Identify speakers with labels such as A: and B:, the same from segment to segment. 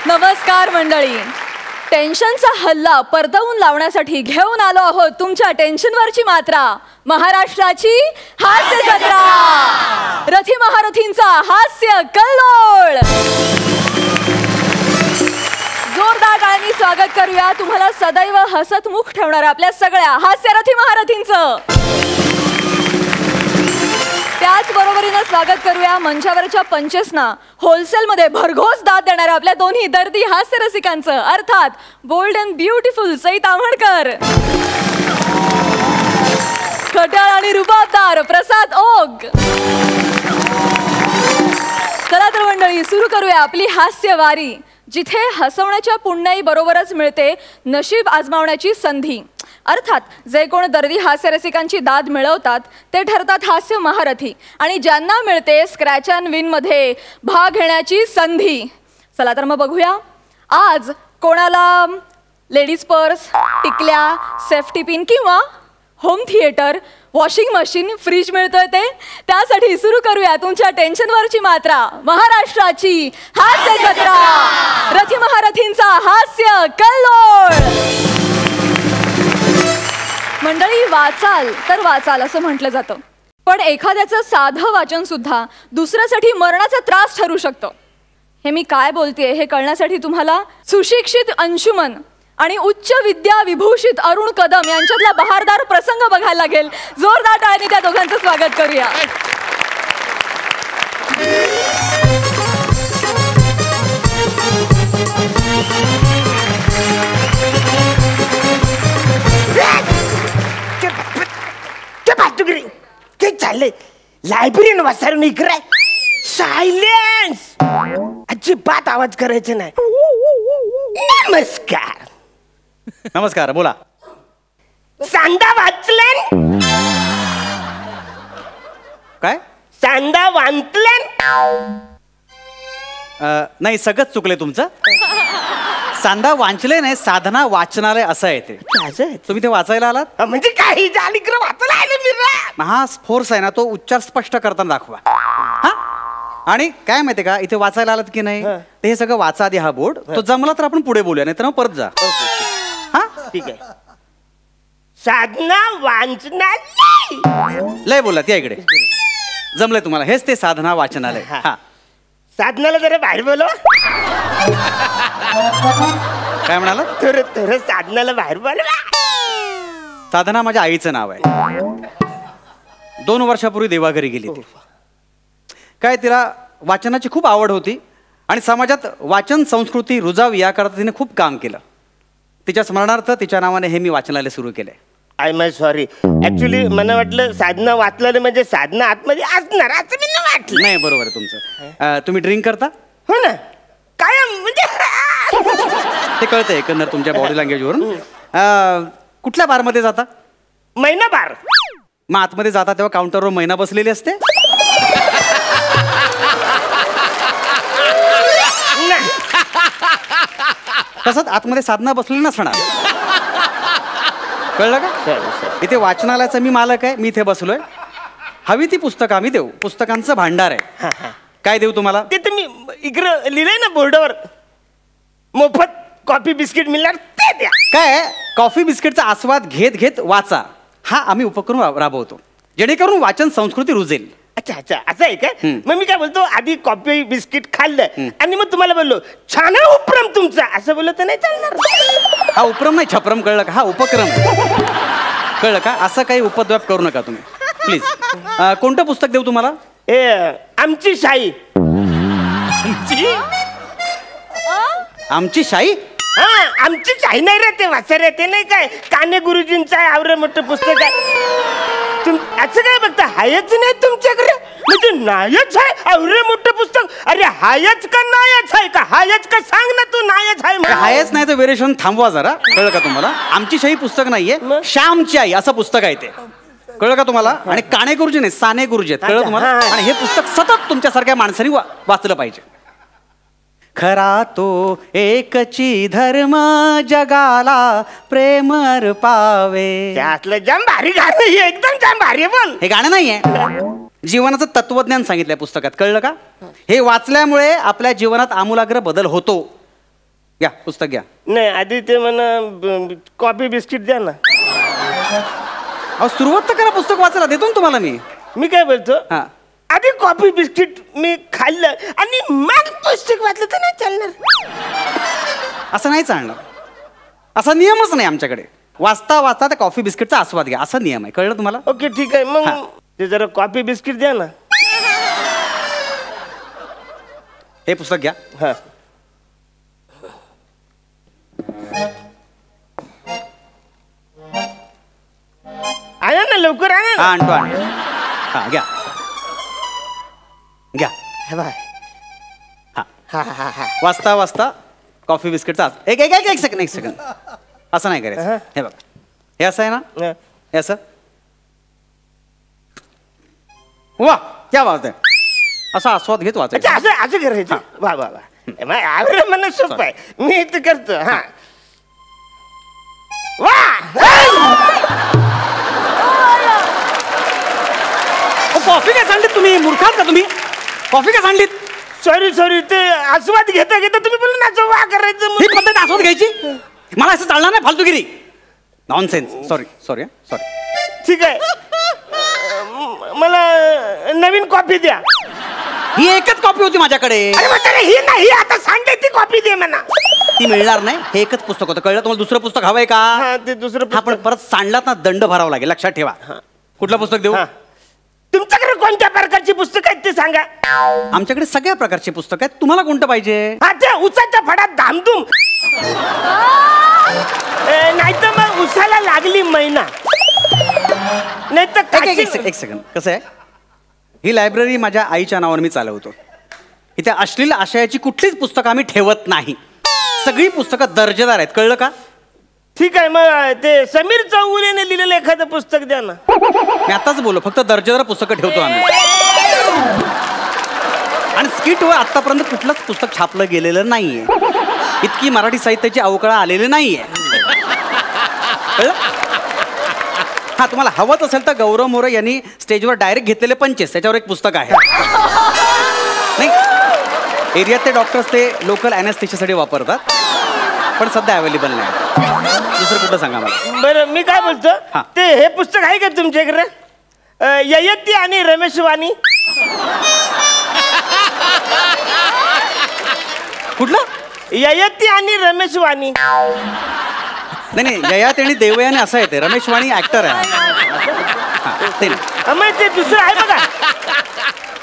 A: नमस्कार मंडळी. टेन्शनचा हल्ला परतवून लावण्यासाठी घेऊन आलो आहोत तुमच्या टेन्शनवरची मात्रा. महाराष्ट्राची हास्य जत्रा. रथी महारथींचा हास्य कल्लोळ. जोरदार टाळ्यांनी स्वागत करूया तुम्हाला सदैव हसतमुख ठेवणाऱ्या आपल्या सगळ्या हास्यरथी महारथींचं. त्याच बरोबरीने स्वागत करूया मंचावरच्या पंचेसना होलसेलमध्ये भरघोस दाद देणाऱ्या आपल्या दोन्ही दर्दी हास्य रसिकांचं, अर्थात bold and beautiful Sai Tamhankar, खट्याळ आणि रुबाबदार प्रसाद ओग. चला तर मंडळी सुरू करूया आपली हास्य वारी, जिथे हसवण्याच्या पुण्याई बरोबरच मिळते नशीब आजमावण्याची संधी. अर्थात जे कोण दर्दी हास्य रसिकांची दाद मिळवतात ते ठरतात हास्य महारथी, आणि ज्यांना मिळते स्क्रॅच अँड विन मध्ये भाग घेण्याची संधी. चला तर मग बघूया आज कोणाला लेडीज पर्स, टिकल्या, सेफ्टी पिन किंवा home theatre, washing machine, fridge मिळतोय ते. त्यासाठी सुरू करूया तुमच्या टेन्शनवरची मात्रा. महाराष्ट्राची हास्य जत्रा. रथी महारथींचा हास्य कल्लोळ. मंडळी, वाचाल तर वाचाल असं म्हटलं जातं, पण एखाद्याचं साधं वाचन सुद्धा दुसऱ्यासाठी मरणाचा त्रास ठरू शकतो. हे मी काय बोलतेय हे कळण्यासाठी तुम्हाला सुशिक्षित अंशुमन आणि उच्च विद्या विभूषित अरुण कदम यांच्यातला बहारदार प्रसंग बघायला लागेल. जोरदार टाळ्यांनी त्या दोघांचं स्वागत करूया.
B: काय चाललंय? लायब्ररीन वाचायला इकडे सायलेन्स. अजिबात आवाज करायचा नाही. नमस्कार.
C: नमस्कार, बोला.
B: सांदा वाचलन?
C: काय?
B: सांदा वाचलन?
C: नाही, सगळंच चुकलंय तुमचं. सांदा वाचले नाही, साधना वाचनालय असं आहे ते. तुम्ही ते वाचायला आलात
B: म्हणजे काही झाली इकडे वाचायला आले मी.
C: हा फोर्स आहे ना, तो उच्चार स्पष्ट करताना दाखवा. हा, आणि काय माहितीये का, इथे वाचायला आलात की नाही ते हे सगळं वाचा आधी. हा बोर्ड तो जमला तर आपण पुढे बोलूया, नाही तर मग परत जा. हा
B: ठीक आहे. साधना वाचनालय.
C: लय बोला त्या इकडे. जमलंय तुम्हाला. हेच ते साधना वाचनालय. हा,
B: साधनाला जरा बाहेर बोलव.
C: काय म्हणाला?
B: थोडं थोडं साधनाला बाहेर बोलवा.
C: साधना माझ्या आईचं नाव आहे. 2 वर्षापूर्वी देवाघरी गेली ती. काय, तिला वाचनाची खूप आवड होती आणि समाजात वाचन संस्कृती रुजावी याकरता तिने खूप काम केलं. तिच्या स्मरणार्थ तिच्या नावाने हे मी वाचनालय सुरू केलंय.
B: I my sorry. ऍक्च्युली मला वाटलं साधना वाचलं म्हणजे साधना आतमध्ये असणार असं मी वाटलं.
C: नाही, बरोबर आहे तुमचं. तुम्ही ड्रिंक करता?
B: हो ना. काय म्हणजे
C: ते कळतंय एकंदर तुमच्या बॉडी लँग्वेजवरून. कुठल्या बारमध्ये जाता?
B: महिना बार.
C: मग आतमध्ये जाता तेव्हा काउंटरवर महिना बसलेली असते? तसंच आतमध्ये साधना बसलेली नसणार. कळलं का? इथे वाचनालयाचा मी मालक आहे. मी इथे बसलोय. हवी ती पुस्तकं आम्ही देऊ. पुस्तकांचं भांडार आहे. काय देऊ तुम्हाला?
B: ते तुम्ही इकडं लिहिलंय ना बोर्डावर, मोफत कॉफी बिस्किट मिळणार ते द्या.
C: काय, कॉफी बिस्किटचा आस्वाद घेत घेत वाचा हा आम्ही उपक्रम राबवतो, जेणेकरून वाचन संस्कृती रुजेल.
B: अच्छा अच्छा, असं आहे का? मग मी काय बोलतो, आधी कॉफी बिस्किट खाल्लं आणि मग तुम्हाला बोललो छान आहे उपक्रम तुमचा, असं बोललं तर नाही चालणार.
C: हा उपक्रम नाही, छपरम. कळलं का? हा उपक्रम. कळलं का? असं काही उपद्व्याप करू नका तुम्ही प्लीज. कोणतं पुस्तक देऊ तुम्हाला?
B: आमची शाही.
C: आमची शाही?
B: हा, आमची शाही नाही रे, ते वाचा रे. ते नाही काय काने गुरुजींचं आहे, आवरे मोठं पुस्तक आहे. असं काय बघता, हायच नाही तुमच्याकडे? म्हणजे नायच आहे आवरे मोठं पुस्तक. अरे हायच का नायच आहे का? हायच का सांग ना तू. नायच आहे.
C: हायच नाही तर व्हेरिएशन थांबवा जरा. कळलं का तुम्हाला? आमची शाही पुस्तक नाहीये, श्यामची आई असं पुस्तक आहे ते. कळलं का तुम्हाला? आणि काणे गुरुजी नाही, साने गुरुजी आहेत. कळलं तुम्हाला? आणि हे पुस्तक सतत तुमच्यासारख्या माणसांनी वाचलं पाहिजे. खरा तो एकची धर्म जगाला प्रेम अर्पावे.
B: त्यातलं जाम भारी गाणं, एकदम जाम भारी. पण
C: हे गाणं नाहीये, जीवनाचं तत्वज्ञान सांगितलंय पुस्तकात. कळलं का? हे वाचल्यामुळे आपल्या जीवनात आमूलाग्र बदल होतो. घ्या पुस्तक घ्या.
B: नाही आधी ते म्हणा कॉफी बिस्किट द्या ना.
C: अहो सुरुवात तर करा, पुस्तक वाचायला देतो ना तुम्हाला मी.
B: मी काय बोलतो
C: हा
B: आधी कॉफी बिस्किट मी खाल्लं आणि मग पुस्तक वाचलं तर नाही चालणार.
C: असं नाही चालणार, असा नियमच नाही आमच्याकडे. वाचता वाचता त्या कॉफी बिस्किटचा आस्वाद घ्या असा नियम आहे, कळलं तुम्हाला?
B: ओके ठीक आहे मग ते जरा कॉफी बिस्किट द्या ना.
C: हे पुस्तक घ्या.
B: हा आणा ना लवकर आणा
C: हा
B: ना.
C: आणतो. हा घ्या घ्या.
B: हे बघ.
C: हा
B: हा हा हा
C: वाचता वाचता कॉफी बिस्किटचा एक एक एक एक सेकंड एक सेकंड असं नाही करायचं. हे बघ हे असं आहे ना,
B: हा.
C: हे असं. वा क्या बात आहे, असा आस्वाद घेत
B: अच्छा
C: वाचायचं.
B: असं असं करायचं. वा वा वा आवडलं मला सोपं आहे, मी ते करतो. हा वा
C: कॉफी काय सांडलीत तुम्ही, मूर्खात का तुम्ही? कॉफी काय सांडलीत?
B: सॉरी सॉरी ते आस्वाद घेता घेता तुम्ही बोलले ना वा करायचं
C: ही पद्धत आस्वाद घ्यायची? मला असं चालणार नाही, फालतूगिरी. नॉनसेन्स. Sorry sorry sorry.
B: ठीक आहे मला नवीन कॉफी द्या.
C: ही एकच कॉपी होती माझ्याकडे.
B: अरे म्हातारे, ही नाही आता सांगते ती कॉपी दे म्हणा.
C: ती मिळणार नाही, हे एकच पुस्तक होतं, कळलं तुम्हाला? दुसरं पुस्तक हवंय का?
B: हा ते दुसरं
C: हा पण परत सांडलात ना दंड भरावा लागेल, लक्षात ठेवा. कुठलं पुस्तक देऊ?
B: तुमच्याकडे कोणत्या प्रकारची पुस्तक आहेत ते सांगा.
C: आमच्याकडे सगळ्या प्रकारचे पुस्तक आहेत, तुम्हाला कोणतं पाहिजे?
B: हा त्या उसाच्या फडात धामधूम, नाही तर मग उसाला लागली मैना, नाही तर
C: एक सेकंड. कसं आहे, ही लायब्ररी माझ्या आईच्या नावावर मी चालवतो. इथे अश्लील आशयाची कुठलीच पुस्तकं आम्ही ठेवत नाही. सगळी पुस्तकं दर्जेदार आहेत, कळलं का?
B: ठीक आहे मग ते समीर चौगुलेने लिहिलेलं एखादं पुस्तक द्या ना.
C: मी आताच बोललो, फक्त दर्जेदार पुस्तकं ठेवतो आम्ही. आणि स्किटवर आतापर्यंत कुठलंच पुस्तक छापलं गेलेलं नाहीये. इतकी मराठी साहित्याची अवकळा आलेली नाहीये. हा तुम्हाला हवंच असेल तर गौरव मोरे यांनी स्टेजवर डायरेक्ट घेतलेले पंचेस त्याच्यावर एक पुस्तक आहे. नाही एरियात ते डॉक्टर्स ते लोकल अॅनेस्थेशियासाठी वापरतात, पण सध्या अवेलेबल नाही. दुसरं कुठं सांगा मला.
B: बरं मी काय बोलतो, ते हे पुस्तक आहे का तुमच्याकडे? ययती आणि रमेश वाणी.
C: कुठलं?
B: ययती आणि रमेश वाणी.
C: नाही ययात आणि देवयाने असं आहे, ते रमेश वाणी ऍक्टर आहे. ते नाही.
B: मग ते दुसरं आहे बघा,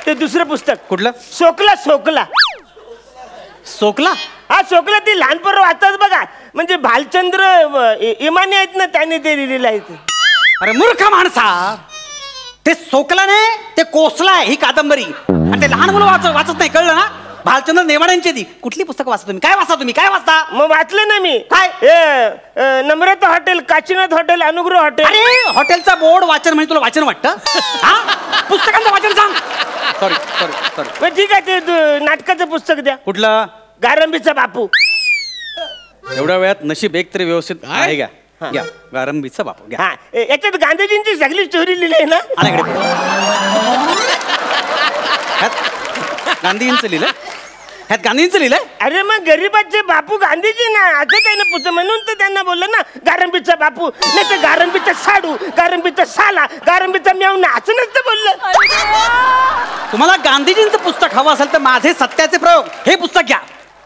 B: ते दुसरं पुस्तक.
C: कुठलं?
B: सोकला सोकला.
C: सोकला?
B: हा सोकला, ती लहानपण वाचतात बघा, म्हणजे भालचंद्र इमानी आहेत ना, त्यांनी ते लिहिलेलं आहे.
C: अरे मूर्ख माणसा, ते सोकला नाही, ते कोसला आहे ही कादंबरी. आणि ते लहान मुलं वाचत नाही, कळलं ना? भालचंद्र नेमाड्यांची ती. कुठली पुस्तकं वाचता तुम्ही? काय वाचता तुम्ही? काय वाचता?
B: मग वाचलं ना मी.
C: काय?
B: नम्रता हॉटेल, काशीनाथ हॉटेल, अनुग्रह हॉटेल.
C: अरे हॉटेलचा बोर्ड वाचन म्हणजे तुला वाचन वाटतं? हा पुस्तकांचं वाचन सांग. Sorry sorry sorry.
B: ठीक आहे ते नाटकाचं पुस्तक द्या.
C: कुठलं?
B: गारंबीचा बापू.
C: एवढ्या वेळात नशीब एक तरी व्यवस्थित आहे. घ्या गारंबीचा बापू घ्या.
B: हा याच्यात गांधीजींची सगळी स्टोरी लिहिली आहे ना.
C: गांधीजींचं लिहिलं? ह्यात गांधीजींचं लिहिलंय?
B: अरे मग गरीबाचे बापू गांधीजी ना, असं काही ना पुस्तक, म्हणून तर त्यांना बोललं ना गारंबीचा बापू, नाही तर गारंबीचा साडू, गारंबीचा साला, गारंबीचा मेवना, असं नसतं बोललं.
C: तुम्हाला गांधीजींचं पुस्तक हवं असेल तर माझे सत्याचे प्रयोग हे पुस्तक घ्या.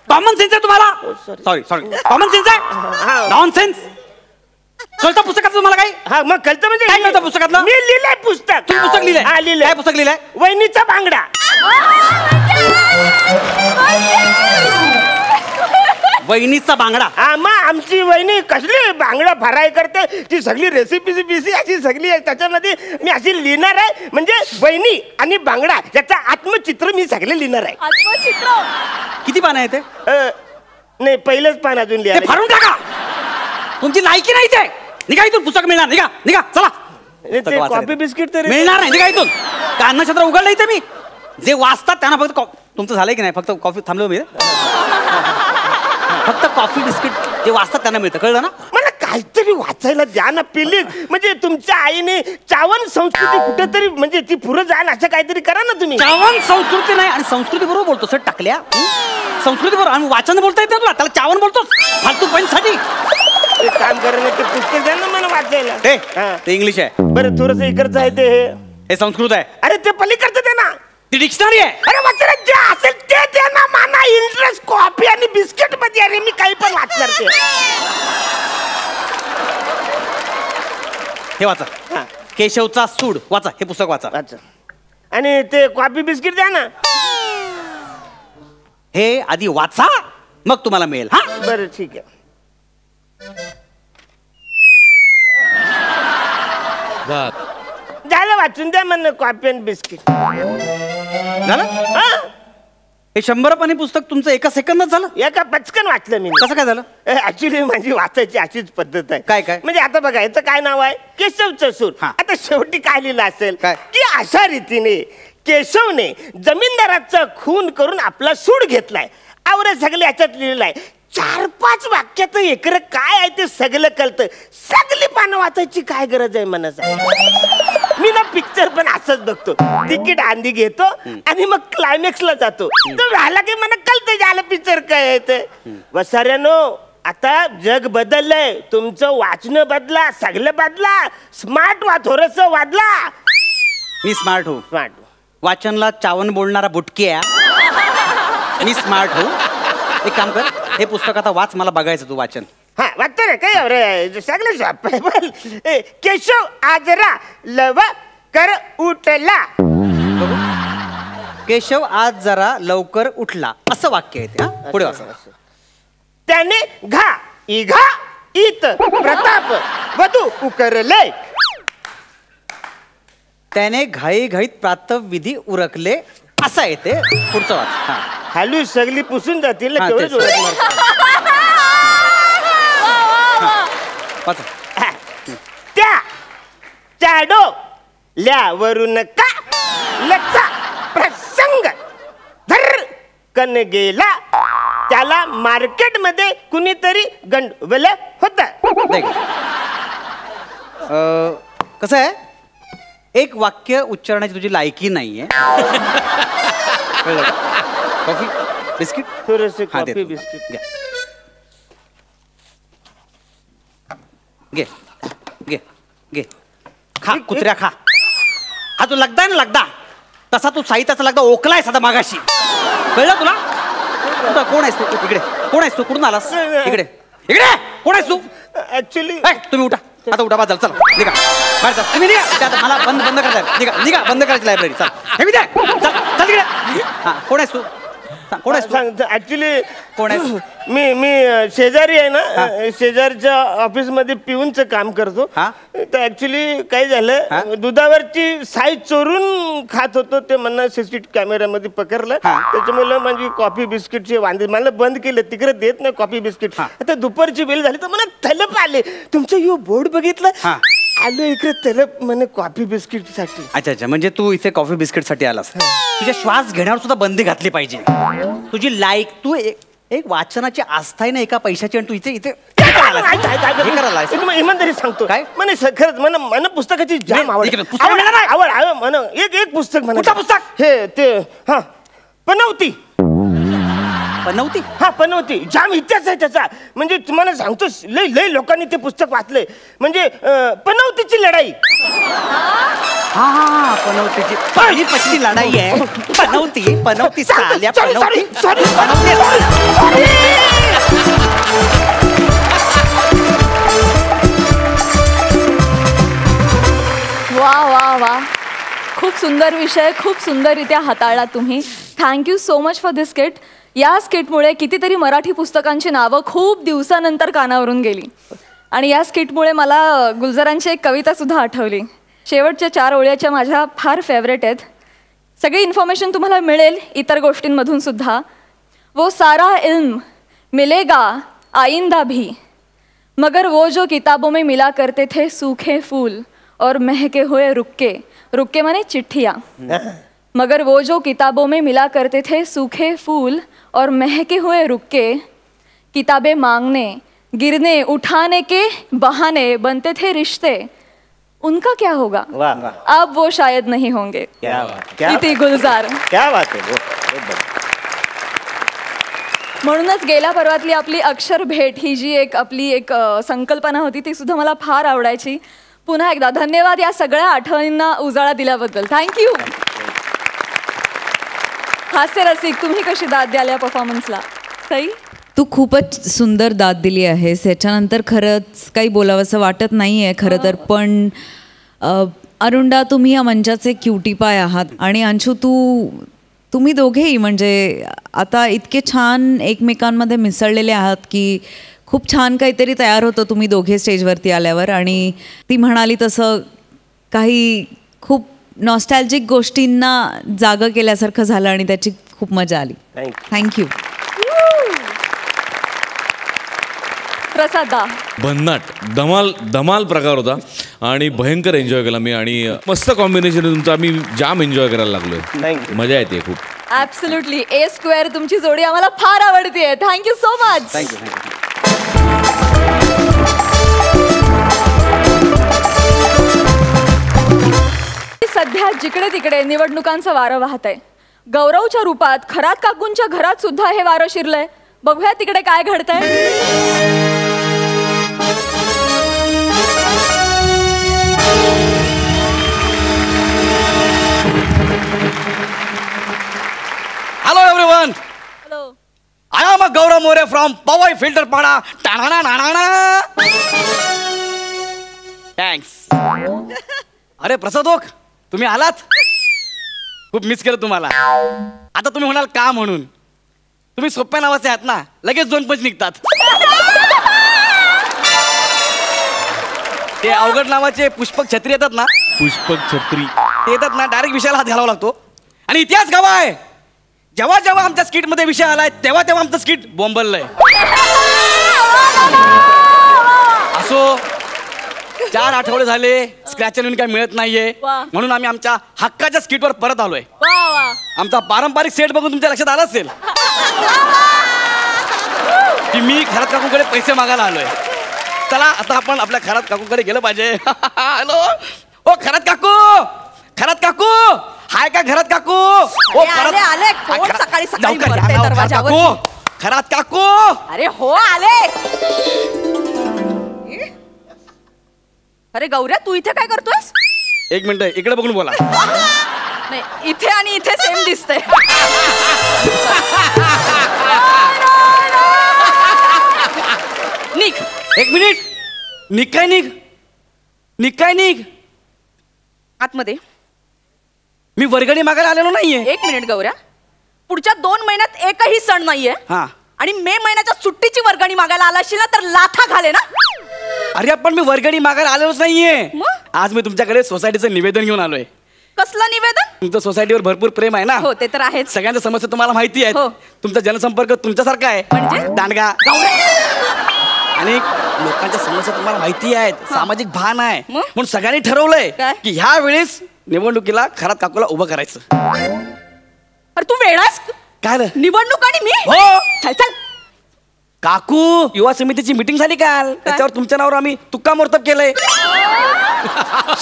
C: कॉमन सेन्स आहे तुम्हाला? सॉरी सॉरी कॉमन सेन्स आहे? नॉनसेन्स. कळतं पुस्तकाचं तुम्हाला काही?
B: हा मग कळतं म्हणजे
C: काय कळतं पुस्तकातलं?
B: मी लिहिलंय पुस्तक.
C: तुम्ही पुस्तक लिहिलंय?
B: हा लिहिलंय.
C: काय पुस्तक लिहिलंय?
B: वहिनीचा बांगडा.
C: वहिनीचा बांगडा?
B: हा मग आमची वहिनी कसली बांगडा फ्राय करते, ती सगळी रेसिपी बिसी अशी सगळी आहे, त्याच्यामध्ये मी अशी लिहिणार आहे, म्हणजे वहिनी आणि बांगडा याचं आत्मचित्र मी सगळे लिहिणार आहे.
A: आत्मचित्र?
C: किती पानं आहे ते?
B: नाही पहिलंच पान अजून
C: ते
B: लिहा.
C: फाडून टाका, तुमची लायकी नाही ते. निघा इथून, पुस्तक मिळणार. निघा निघा चला.
B: कॉफी बिस्किट तर
C: मिळणार नाही, निघा इथून. का अन्नछत्र उघडलं इथे मी? जे वाचतात त्यांना फक्त तुमचं झालंय की नाही? फक्त कॉफी थांबलो मी. फक्त कॉफी बिस्किट जे वाचतात त्यांना मिळतं, कळलं ना?
B: मला काहीतरी वाचायला द्या ना प्लीज. म्हणजे तुमच्या आईने चावण संस्कृती कुठेतरी म्हणजे ती पुढे जाईल असं काहीतरी करा ना तुम्ही.
C: चावण संस्कृती नाही, आणि संस्कृती बरोबर बोलतो सर टाकल्या. संस्कृती बरोबर आम्ही वाचन बोलता येत ना तुला, त्याला चावण बोलतोस फालतू पॉईंटसाठी.
B: एक काम कर ना, ते पुस्तक द्या ना मला वाचायला. हा.
C: ते इंग्लिश आहे.
B: बरं थोडस इकडचं आहे ते
C: हे संस्कृत आहे.
B: अरे ते पलीकडचं दे ना.
C: ती डिक्शनरी आहे.
B: अरे वाचना जे असेल ते दे ना. माना इंटरेस्ट कॉफी आणि बिस्किट मध्ये. अरे मी काही पण वाचणार ते.
C: हे वाचा. केशवचा सूड वाचा. हे पुस्तक वाचा.
B: वाचा. आणि ते कॉफी बिस्किट द्या ना.
C: हे आधी वाचा मग तुम्हाला मिळेल. हा
B: बरं ठीक आहे. झालं वाचून द्या म्हणणं कॉफी आणि बिस्किट.
C: झालं. हे 100 पानी पुस्तक तुमचं एका सेकंदात झालं.
B: एका पचकन वाचलं मी.
C: कसं काय झालं.
B: ऍक्च्युली माझी वाचायची अशीच पद्धत आहे.
C: काय काय
B: म्हणजे आता बघा याचं काय नाव आहे, केशवचं सूर. आता शेवटी काय लिहिलं असेल की अशा रीतीने केशवने जमीनदाराचा खून करून आपला सूड घेतलाय. आवरे सगळे याच्यात लिहिलेलं आहे. 4-5 वाक्यात एकरं काय आहे ते सगळं कळतं. सगळी पानं वाचायची काय गरज आहे मनाचा. मी ना पिक्चर पण असंच बघतो. तिकीट आंधी घेतो आणि मग क्लायमॅक्सला जातो. तो झाला की मला कळतं झालं पिक्चर काय आहे ते. वसाऱ्यानो आता जग बदललंय. तुमचं वाचणं बदला, सगळं बदला. स्मार्ट व्हा, थोडस वादला.
C: मी स्मार्ट हो.
B: स्मार्ट
C: वाचनला चावण बोलणारा बुटकी आहे. मी स्मार्ट हो. एक काम कर, हे पुस्तक आता वाच. मला बघायचं तू वाचन.
B: हा वाटतं रे काय रे सगळं झोप. केशव आजरा लव कर उठला.
C: केशव आज जरा लवकर उठला असं वाक्य आहे ते. हा पुढे वाचा.
B: त्याने घा इघा इत प्रताप वधू उकरले.
C: त्याने घाईघाईत प्रातःविधी उरकले असं आहे ते. पुढचं वाच.
B: हालू सगळी पुसून जातील. त्या चाडो ल्यावरून का लचा प्रसंग धर कन गेला. त्याला मार्केट मध्ये कुणीतरी गंडवलं होत.
C: कसं आहे, एक वाक्य उच्चारण्याची तुझी लायकी नाहीये. कॉफी बिस्किट
B: थोडेसे कॉफी बिस्किट
C: घ्या. घे घे घे. खा कुत्र्या खा. हा तू लगदा ना लगदा तसा तू साहित्याचा लगदा ओकलाय सदा मागाशी. कळलं तुला. कोण आहेस तू. इकडे कोण आहेस तू. कुठून आलास. इकडे इकडे कोण आहेस तू.
B: ऍक्च्युली
C: तुम्ही उठा आता. उठा बाजल. चला निघा बाहेर चल. तुम्ही निघा. आता मला बंद करायचं. निघा निघा बंद करायची लायब्ररी. चल हे मी चल चल तिकडे. हा कोण आहेस तू. कोण आहेस तू.
B: ऍक्च्युली
C: कोण आहेस.
B: मी शेजारी आहे ना. शेजारच्या ऑफिस मध्ये पिऊनचं काम करतो. तर ऍक्च्युली काय झालं, दुधावरची साई चोरून खात होतो. ते म्हणणं सीसीटीव्ही कॅमेऱ्यामध्ये पकडलं. त्याच्यामुळे माझी कॉफी बिस्किटचे वांदे. मला बंद केलं. तिकडे देत नाही कॉफी बिस्किट. आता दुपारची वेळ झाली तर मला तलप आले. तुमचं यो बोर्ड बघितलं आलो इकडे तलप म्हणे कॉफी बिस्किट साठी.
C: अच्छा अच्छा. म्हणजे तू इथे कॉफी बिस्किट साठी आलास. तुझ्या श्वास घेण्यावर सुद्धा बंदी घातली पाहिजे. तुझी लाईक तू एक वाचनाची आस्था आहे ना एका पैशाची. आणि तू इथे इथे
B: इमानदारी सांगतो
C: काय
B: म्हणे. खरंच मला पुस्तकाची जाम आवड. एक पुस्तक म्हणा. पुस्तक हे ते हा पनवती.
C: पनवती.
B: हा पनवती. जाम इतिहास आहे त्याचा. म्हणजे तुम्हाला सांगतो लय लय लोकांनी ते पुस्तक वाचलंय. म्हणजे पनवतीची लढाई.
C: हा हा पनवतीची पानिपतची लढाई आहे. पनवती पनवती साल्या पनवती.
A: वा वा वा. खूप सुंदर विषय. खूप सुंदररित्या हाताळला तुम्ही. Thank you so much for this skit. या स्किटमुळे कितीतरी मराठी पुस्तकांची नावं खूप दिवसानंतर कानावरून गेली. आणि या स्किटमुळे मला गुलजारांची एक कविता सुद्धा आठवली. शेवटच्या 4 ओळीच्या माझ्या फार फेवरेट आहेत. सगळी इन्फॉर्मेशन तुम्हाला मिळेल इतर गोष्टींमधून सुद्धा. वो सारा इल्म मिलेगा आइंदा भी, मगर वो जो किताबों में मिला करते थे सूखे फूल और महके हुए रुक्के. रुक्के माने चिट्ठियाँ. मगर वो जो किताबों में मिला करते थे सूखे फूल और महके हुए रुक्के, किताबें मांगने गिरने उठाने के बहाने बनते थे रिश्ते, उनका क्या होगा. अब वो शायद नहीं होंगे.
B: क्या बात.
A: इति गुलजार.
B: क्या बात है.
A: म्हणूनच गेल्या पर्वातली आपली अक्षर भेट ही जी आपली एक संकल्पना होती ती सुद्धा मला फार आवडायची. पुन्हा एकदा धन्यवाद या सगळ्या आठवणींना उजाळा दिल्याबद्दल. थँक्यू. हास्य रसिक, तुम्ही कशी दाद द्याल या परफॉर्मन्सला? सई,
D: तू खूपच सुंदर दाद दिली आहेस. याच्यानंतर खरंच काही बोलावंसं वाटत नाही आहे खरं तर. पण अरुंडा, तुम्ही या मंचाचे क्युटी पाय आहात आणि अंशू तुम्ही दोघेही म्हणजे आता इतके छान एकमेकांमध्ये मिसळलेले आहात की खूप छान काहीतरी तयार होतं तुम्ही दोघे स्टेजवरती आल्यावर. आणि ती म्हणाली तसं काही खूप नॉस्टॅल्जिक गोष्टींना जागं केल्यासारखं झालं आणि त्याची खूप मजा आली. थँक्यू.
A: प्रसादा,
E: भन्नाट धमाल प्रकार होता आणि भयंकर एन्जॉय केला मी. आणि मस्त कॉम्बिनेशन तुमचं, आम्ही जाम एन्जॉय करायला लागलोय. मजा येते खूप.
A: ॲब्सोल्युटली. A² तुमची जोडी आम्हाला फार आवडते. Thank you so much.
C: थँक्यू.
A: सध्या जिकडे तिकडे निवडणुकांचं वारं वाहत आहे. गौरवच्या रूपात खरात काकूंच्या घरात सुद्धा हे वारं शिरलंय. बघूया तिकडे काय घडतंय.
C: Hello everyone.
A: Hello.
C: I am Gaurav More from Powai Filterpada. टाणा नाणा. थँक्स. अरे प्रसाद ओक, तुम्ही आलात. खूप मिस केलं तुम्हाला. आता तुम्ही म्हणाल का म्हणून. तुम्ही सोप्या नावाचे आहात ना, लगेच 2 पंच निघतात. ते अवघड नावाचे पुष्पक छत्री येतात ना,
E: पुष्पक छत्री
C: ते येतात ना, डायरेक्ट विषयाला हात घालावा लागतो. आणि इतिहास गावा आहे. जेव्हा जेव्हा आमच्या स्किट मध्ये विषय आलाय तेव्हा तेव्हा आमचं स्किट बोंबललंय. असो, 4 आठवडे झाले स्क्रॅच आणि काय मिळत नाहीये. म्हणून आम्ही आमच्या हक्काच्या स्किटवर परत आलोय. आमचा पारंपरिक सेट बघून तुमच्या लक्षात आलं असेल की मी खरात काकूकडे पैसे मागायला आलोय. चला आता आपण आपल्या खरात काकूकडे गेलं पाहिजे. हॅलो, ओ खरात काकू. खरात काकू हाय का? घरात काकू. ओ
F: आले कोण सकाळी सकाळी भरते दरवाजावर?
C: खरात काकू.
F: अरे हो आले. अरे गौऱ्या, तू इथे काय करतोयस?
C: 1 मिनिट इकडे बघून बोला.
F: नाही, इथे आणि इथे सेम दिसतंय. निघ.
C: 1 मिनिट. निघ काय निघ? निघ काय निघ?
F: आतमध्ये.
C: मी वर्गणी मागायला आलेलो नाहीये.
F: 1 मिनिट गौऱ्या, पुढच्या 2 महिन्यात एकही सण नाहीये.
C: हा.
F: आणि मे महिन्याच्या सुट्टीची वर्गणी मागायला आला असशील ना तर लाथा घाले ना.
C: अरे पण मी वर्गणी मागायला आलेलोच नाहीये.
F: मग?
C: आज मी तुमच्याकडे सोसायटीचं निवेदन घेऊन आलोय.
F: कसलं निवेदन?
C: तुमचं सोसायटीवर भरपूर प्रेम आहे ना.
F: हो ते तर आहेच.
C: सगळ्यांच्या समस्या तुम्हाला माहिती आहेत.
F: हो.
C: तुमचा जनसंपर्क तुमच्यासारखा आहे.
F: म्हणजे?
C: दांडगा. आणि लोकांच्या समस्या तुम्हाला माहिती आहेत. सामाजिक भान आहे.
F: मग?
C: म्हणून सगळ्यांनी ठरवलंय
F: काय?
C: की ह्या वेळेस निवडणुकीला खरात काकूला उभं करायचं.
F: अरे तू वेळास
C: काय रे?
F: निवडणूक आणि मी.
C: हो.
F: चल चल.
C: काकू, युवा समितीची मीटिंग झाली काल. त्याच्यावर तुमच्या नावावर आम्ही तुक्का मोर्तब केलंय.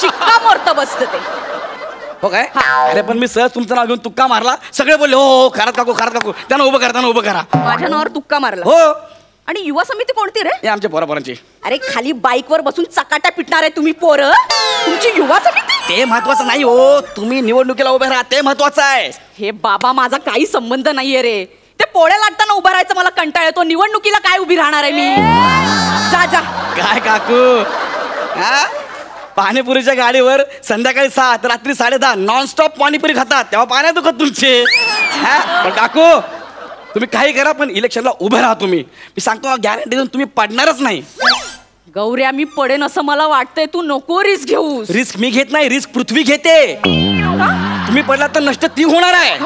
F: शिक्कामोर्तब असतं ते.
C: हो काय? अरे पण मी सहज तुमचं नाव घेऊन तुक्का मारला. सगळे बोलले हो हो खरात काकू खरात काकू. त्यांना उभं करा, त्यांना उभं करा.
F: माझ्या नावावर तुक्का मारला.
C: हो.
F: आणि युवा समिती कोणती रे?
C: हे आमच्या पोरापोरांची.
F: अरे खाली बाईक वर बसून चकाट्या पिटणार आहे तुम्ही पोरं. तुमची युवा समिती.
C: ते महत्वाचं नाही हो. तुम्ही निवडणुकीला उभे राहा ते महत्वाचं आहे.
F: हे बाबा, माझा काही संबंध नाहीये रे. ते पोळ्या लाटताना उभं राहायचं मला कंटाळ येतो. निवडणुकीला काय उभी राहणार आहे मी. जा जा.
C: काय काकू, हा? पाणीपुरीच्या गाडीवर संध्याकाळी 7 रात्री 10:30 नॉनस्टॉप पाणीपुरी खातात तेव्हा पाण्या दुखत तुमचे. पण काकू तुम्ही काही करा पण इलेक्शनला उभे राहा तुम्ही. मी सांगतो ना, गॅरंटी देऊन तुम्ही पडणारच नाही.
F: गौऱ्या, मी पडेन असं मला वाटतंय. तू नको रिस्क घेऊ.
C: रिस्क मी घेत नाही, रिस्क पृथ्वी घेते. तुम्ही पडला तर नष्ट ती होणार आहे.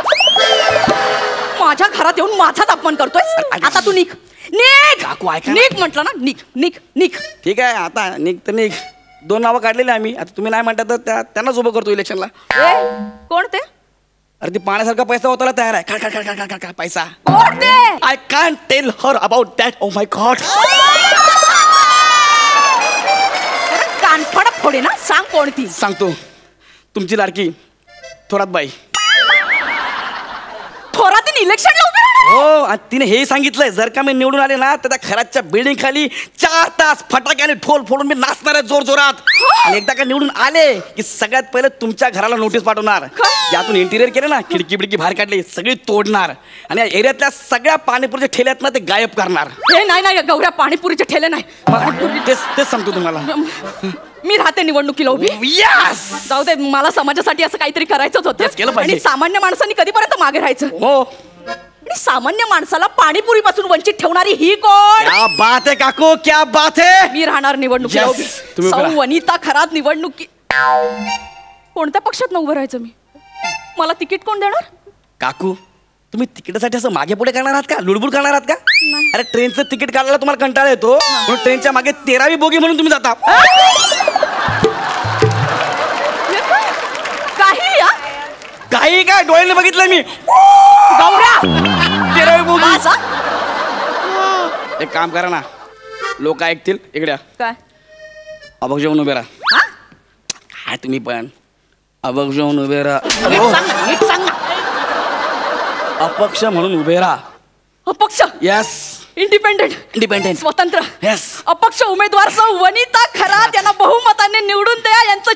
F: माझ्या घरात येऊन माझाच अपमान करतोय. आता तू निघ. निघ
C: काकू ऐका.
F: निघ म्हटलं ना. निघ निघ निघ.
C: ठीक आहे आता निघ तर निघ. 2 नावं काढलेली आम्ही. आता तुम्ही नाही म्हणता तर त्यांनाच उभं करतो इलेक्शनला.
F: कोण ते?
C: अरे ती पाण्यासारखा पैसा होताला तयार आहे. काय काय काय काय काय पैसा.
F: कोण ते?
C: I can't tell her about that. Oh my god.
F: कानफड फोडे ना. सांग कोणती.
C: सांगतो. तुमची लाडकी थोरात बाई.
F: थोरात इलेक्शनला उभी राहणार.
G: हो, आणि तिने हे सांगितलंय जर का मी निवडून आले ना तर त्या घराच्या बिल्डिंग खाली 4 तास फटाक्याने ढोल फोडून मी नाचणार आहे जोर जोरात. आणि एकदा का निवडून आले की सगळ्यात पहिले तुमच्या घराला नोटीस पाठवणार. यातून इंटिरियर केलं ना, खिडकी बिडकी बाहेर काढली, सगळी तोडणार आणि या एरियातल्या सगळ्या पाणीपुरीच्या ठेल्यात ना ते गायब करणार.
F: हे नाही गौऱ्या, पाणीपुरीचे ठेले नाही.
G: तेच सांगतो तुम्हाला.
F: मी राहते निवडणुकीला उभी.
G: Yes!
F: जाऊ दे, मला समाजासाठी असं काहीतरी करायचंच
G: Yes, केलं
F: होतं.
G: पाहिजे.
F: आणि सामान्य माणसांनी कधीपर्यंत मागे राहायचं.
G: हो,
F: आणि सामान्य माणसाला पाणीपुरीपासून वंचित ठेवणारी ही कोण?
G: क्या बात आहे काकू, क्या बात आहे.
F: मी राहणार निवडणुकीला
G: Yes,
F: उभी.
G: तुम्ही उभं राहा.
F: वनिता खरात निवडणुकी. कोणत्या पक्षात उभं राहायचं मी? मला तिकीट कोण देणार?
G: काकू, तुम्ही तिकिटासाठी असं मागे पुढे करणार आहात का, लुडबुड करणार आहात का? अरे ट्रेनचं तिकीट काढायला तुम्हाला कंटाळा येतो म्हणून ट्रेनच्या मागे 13वी बोगी म्हणून तुम्ही जाता. काही काय डोळ्याने बघितलं मी.
F: गौऱ्या
G: 13वी बोगी.
F: माझा?
G: एक काम करा ना, लोक ऐकतील. इकडे
F: काय
G: अभग जेवण उभे राहा.
F: हा?
G: काय तुम्ही पण अभग जेवण उभे राहा.
F: नीट सांग ना.
G: अपक्ष म्हणून उभे राहा.
F: अपक्ष,
G: यस,
F: इंडिपेंडेंट, स्वतंत्र,
G: यस.
F: अपक्ष उमेदवार सौ वनिता खरात यांना बहुमताने निवडून द्या. यांचं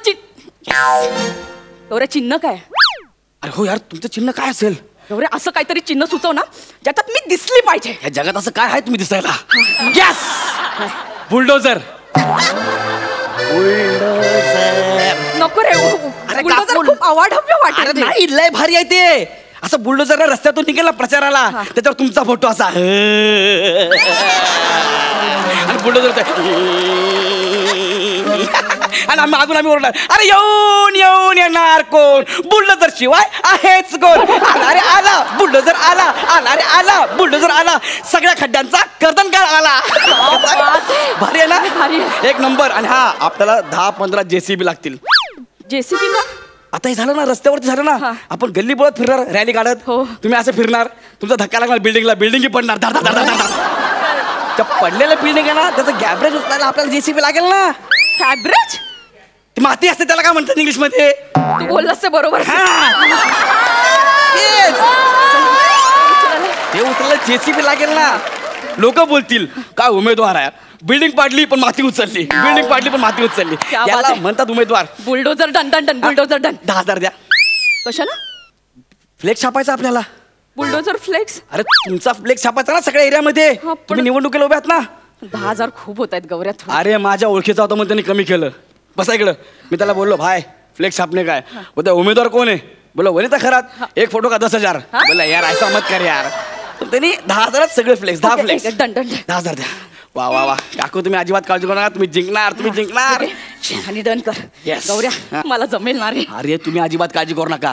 F: गौऱ्या चिन्ह काय?
G: अरे हो यार, तुमचं चिन्ह काय असेल?
F: गौऱ्या असं काहीतरी चिन्ह सुचव ना ज्याच्यात मी दिसली पाहिजे.
G: या जगात असं काय आहे तुम्ही दिसायला? Yes, bulldozer.
F: नको रे, बुलडोझर खूप अवाढव्य
G: अरे
F: वाटेल.
G: नाही, लय भारी आहे ते. असं बुलडोझर रस्त्यातून निघेल ना प्रचाराला, त्याच्यावर तुमचा फोटो असा आणि बुलडोझर आणि आम्ही ओरडणार, अरे येऊन येणार कोण? बुलडोझर शिवाय आहेच कोण? अरे आला बुलडोझर, आला बुलडोझर, आला सगळ्या खड्ड्यांचा कर्तनकार आला. भारी आहे ना?
F: भारी आहे.
G: एक नंबर. आणि हा, आपल्याला 10-15 JCB लागतील.
F: JCB का?
G: आता हे झालं ना, रस्त्यावरती झालं ना, आपण गल्ली बोलत फिरणार, रॅली काढत.
F: हो.
G: तुम्ही असं फिरणार, तुमचा धक्का लागणार बिल्डिंगला, बिल्डिंग पडणार. त्या पडलेलं बिल्डिंग आहे ना, त्याचं गॅबरेज उचलायला आपल्याला JCB लागेल ना.
F: फॅब्रेज?
G: ती माती असते, त्याला काय म्हणतात इंग्लिश मध्ये?
F: तू बोललास ते बरोबर.
G: ते उचलायला JCB लागेल ना. लोक बोलतील काय उमेदवार आहे, बिल्डिंग पाडली पण माती उचलली, बिल्डिंग पाडली पण माती उचलली.
F: क्या बात
G: याला
F: आहे.
G: म्हणतात उमेदवार.
F: Bulldozer done. Bulldozer done.
G: 10,000 द्या.
F: कशाला?
G: फ्लेक्स छापायचा आपल्याला.
F: Bulldozer flex?
G: अरे तुमचा फ्लेक्स छापायचा ना सगळ्या एरियामध्ये.
F: हा, पण-
G: तुम्ही निवडणुकीला उभे आहात ना.
F: 10,000 खूप होत आहेत गौऱ्या.
G: अरे माझ्या ओळखीचा होता म्हणून त्यांनी कमी केलं. बसा इकडं. मी त्याला बोललो, भाई फ्लेक्स छापने काय? बोलता उमेदवार कोण आहे? बोलो वनिता खरात. एक फोटो का 10,000. बोला यार ऐसा मत कर यार. तर त्यांनी 10,000 सगळे फ्लेक्स, 10 फ्लेक्स.
F: डन.
G: 10,000 द्या. वा काकू, तुम्ही अजिबात काळजी करू नका. तुम्ही जिंकणार.
F: आणि डन कर.
G: Yes.
F: गौऱ्या मला जमेल ना रे.
G: अरे तुम्ही अजिबात काळजी करू नका.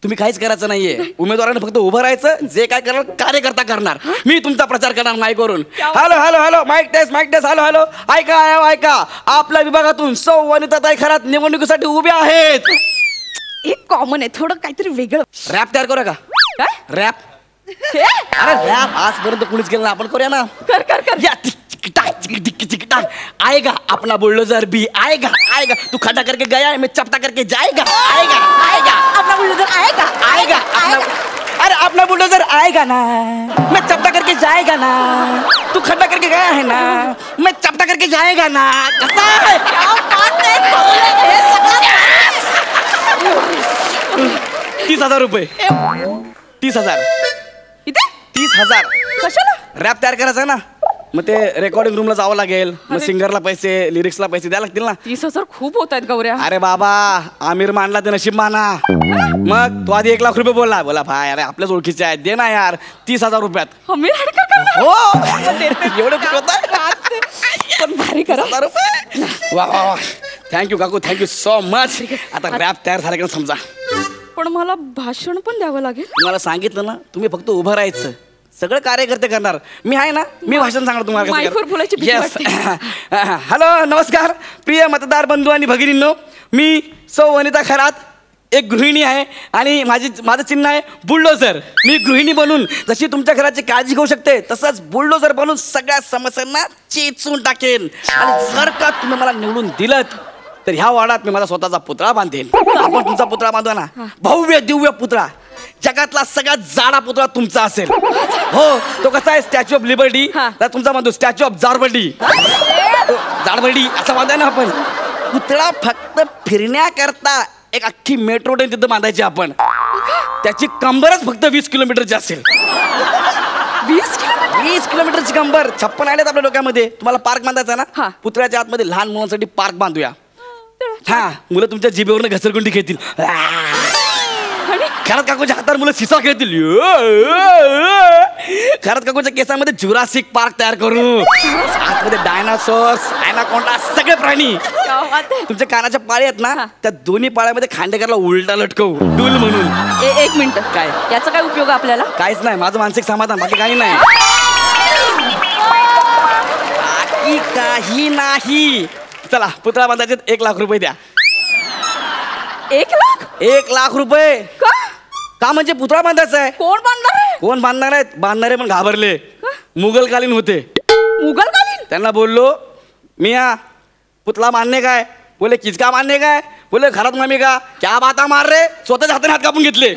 G: तुम्ही काहीच करायचं नाहीये. उमेदवाराने फक्त उभं राहायचं, जे काय करणार कार्यकर्ता करणार. मी तुमचा प्रचार करणार माईक वरून. Hello mic taste. हॅलो ऐका. आपल्या विभागातून सौ वनिताताई खरात निवडणुकीसाठी उभ्या आहेत.
F: एक कॉमन आहे, थोडं काहीतरी वेगळं.
G: रॅप तयार करूया का?
F: काय?
G: रॅप.
F: हे?
G: अरे रॅप आजपर्यंत कुणीच केलं ना, आपण करूया ना.
F: कर.
G: या चिक आएगा अपना बुलडोजर भी आएगा. तू खड्डा करके गया, मैं चपटा करके जाएगा. आएगा
F: अपना बुलडोझर आएगा.
G: अरे अपना बुलडोजर आएगा ना, मैं चपटा करके जाएगा ना. तू खड्डा करके गया है ना, मैं चपटा करके जाएगा ना. कसा है? 30,000 रुपये. 30,000.
F: इथे
G: 30,000.
F: कशाला?
G: रॅप तयार करायचा ना, मग ते रेकॉर्डिंग रूमला जावं लागेल, मग सिंगरला पैसे, लिरिक्सला पैसे द्यायला लागतील ना.
F: 30,000 खूप होत आहेत गौऱ्या.
G: अरे बाबा, आमिर मानला ते नशीब माना. मग तो आधी 1 लाख रुपये बोला भाई अरे आपल्याच ओळखीचे आहेत, दे ना यार 30,000 रुपयात.
F: आमिर हडकर करणार?
G: हो एवढं कुठं होतं?
F: पण भारी करा.
G: 30,000 रुपये. वा थँक्यू काकू, थँक्यू सो मच. आता रॅप तयार झाला की समजा.
F: पण मला भाषण पण द्यावं लागेल.
G: तुम्हाला सांगितलं ना, तुम्ही फक्त उभं राहायचं, सगळं कार्यकर्ते करणार. मी आहे ना, मी भाषण सांगणार तुम्हाला.
F: माईकवर बोलायची भीती वाटते.
G: हॅलो नमस्कार प्रिय मतदार बंधू आणि भगिनींनो, मी सौ वनिता खरात एक गृहिणी आहे आणि माझं चिन्ह आहे बुलडोझर. मी गृहिणी बनून जशी तुमच्या घराची काळजी घेऊ शकते, तसंच बुलडोझर बनून सगळ्या समस्यांना चेचून टाकेन. आणि जर का तुम्ही मला निवडून दिलं तर ह्या वाड्यात मी माझा स्वतःचा पुतळा बांधेन. आपण तुमचा पुतळा बांधू ना, भव्य दिव्य पुतळा, जगातला सगळ्यात जाडा पुतळा तुमचा असेल. हो, तो कसा आहे, स्टॅच्यू ऑफ लिबर्टी. तर तुमचा म्हणतो स्टॅच्यू ऑफ जारबर्डी. जारबर्डी असं बांधाय ना आपण. पुतळा फक्त फिरण्याकरता एक अख्खी मेट्रो ट्रेन तिथं बांधायची आपण. त्याची कंबरच फक्त 20 किलोमीटरची असेल. 20 किलोमीटरची कंबर. 56 आलेत आपल्या डोक्यामध्ये. तुम्हाला पार्क बांधायचा ना, पुतळ्याच्या आतमध्ये लहान मुलांसाठी पार्क बांधूया. हा, मुलं तुमच्या जिभेवरनं घसरगुंडी खेळतील. खरत काकूच्या हातावर मुलं सिसा खेळतील. खरत काकूच्या केसामध्ये जुरासिक पार्क तयार करू. आतमध्ये डायनासॉर्स, ॲनाकोंडा, सगळे प्राणी. तुमच्या कानाच्या पाळी आहेत ना, त्या दोन्ही पाळ्यामध्ये खांडेकरला उलटा लटकवू, डूल म्हणून.
F: एक मिनिट, काय याचा काय उपयोग आपल्याला?
G: काहीच नाही, माझं मानसिक समाधान, बाकी काही नाही. बाकी काही नाही. चला, पुतळा बांधायचे 1 लाख रुपये द्या.
F: 1 लाख?
G: 1 लाख रुपये का? म्हणजे पुतळा बांधायचा आहे.
F: कोण बांधणार आहे?
G: कोण बांधणार आहेत? बांधणारे पण घाबरले. मुघलकालीन होते.
F: मुघलकालीन?
G: त्यांना बोललो, मिया पुतळा मानणे काय? बोले किसका मानणे काय? बोले घरात मामी का? क्या बाता मार रे. स्वतःच्या हाताने हात कापून घेतले.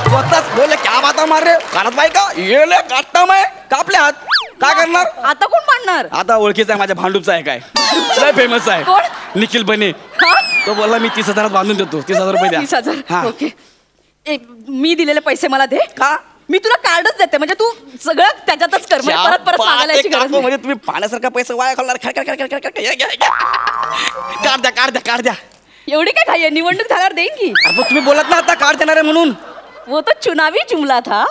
G: स्वतःच बोले क्या बाता मार रे. घरात बाई का ये ले काटता मैं. कापले हात. काय करणार?
F: आता कोण मानणार?
G: आता ओळखीचा आहे माझ्या, भांडूपचा आहे, काय लय फेमस आहे. निखिल बने. तो बोलला मी 30,000 बांधून देतो. 30,000 रुपये द्या.
F: 30,000. ओके. मी दिलेले पैसे मला दे.
G: का?
F: मी तुला कार्डच देते, म्हणजे तू सगळं त्याच्यातच कर. परत परत मागायला यायची गरज नाही.
G: म्हणजे तुम्ही पाण्यासारखा पैसे वाया घालणार. कार्ड द्या.
F: एवढी काय घाई आहे? निवडणूक झाल्यावर देईन की.
G: तुम्ही बोलत ना आता कार्ड देणार आहे म्हणून.
F: वो तो चुनावी जुमला था.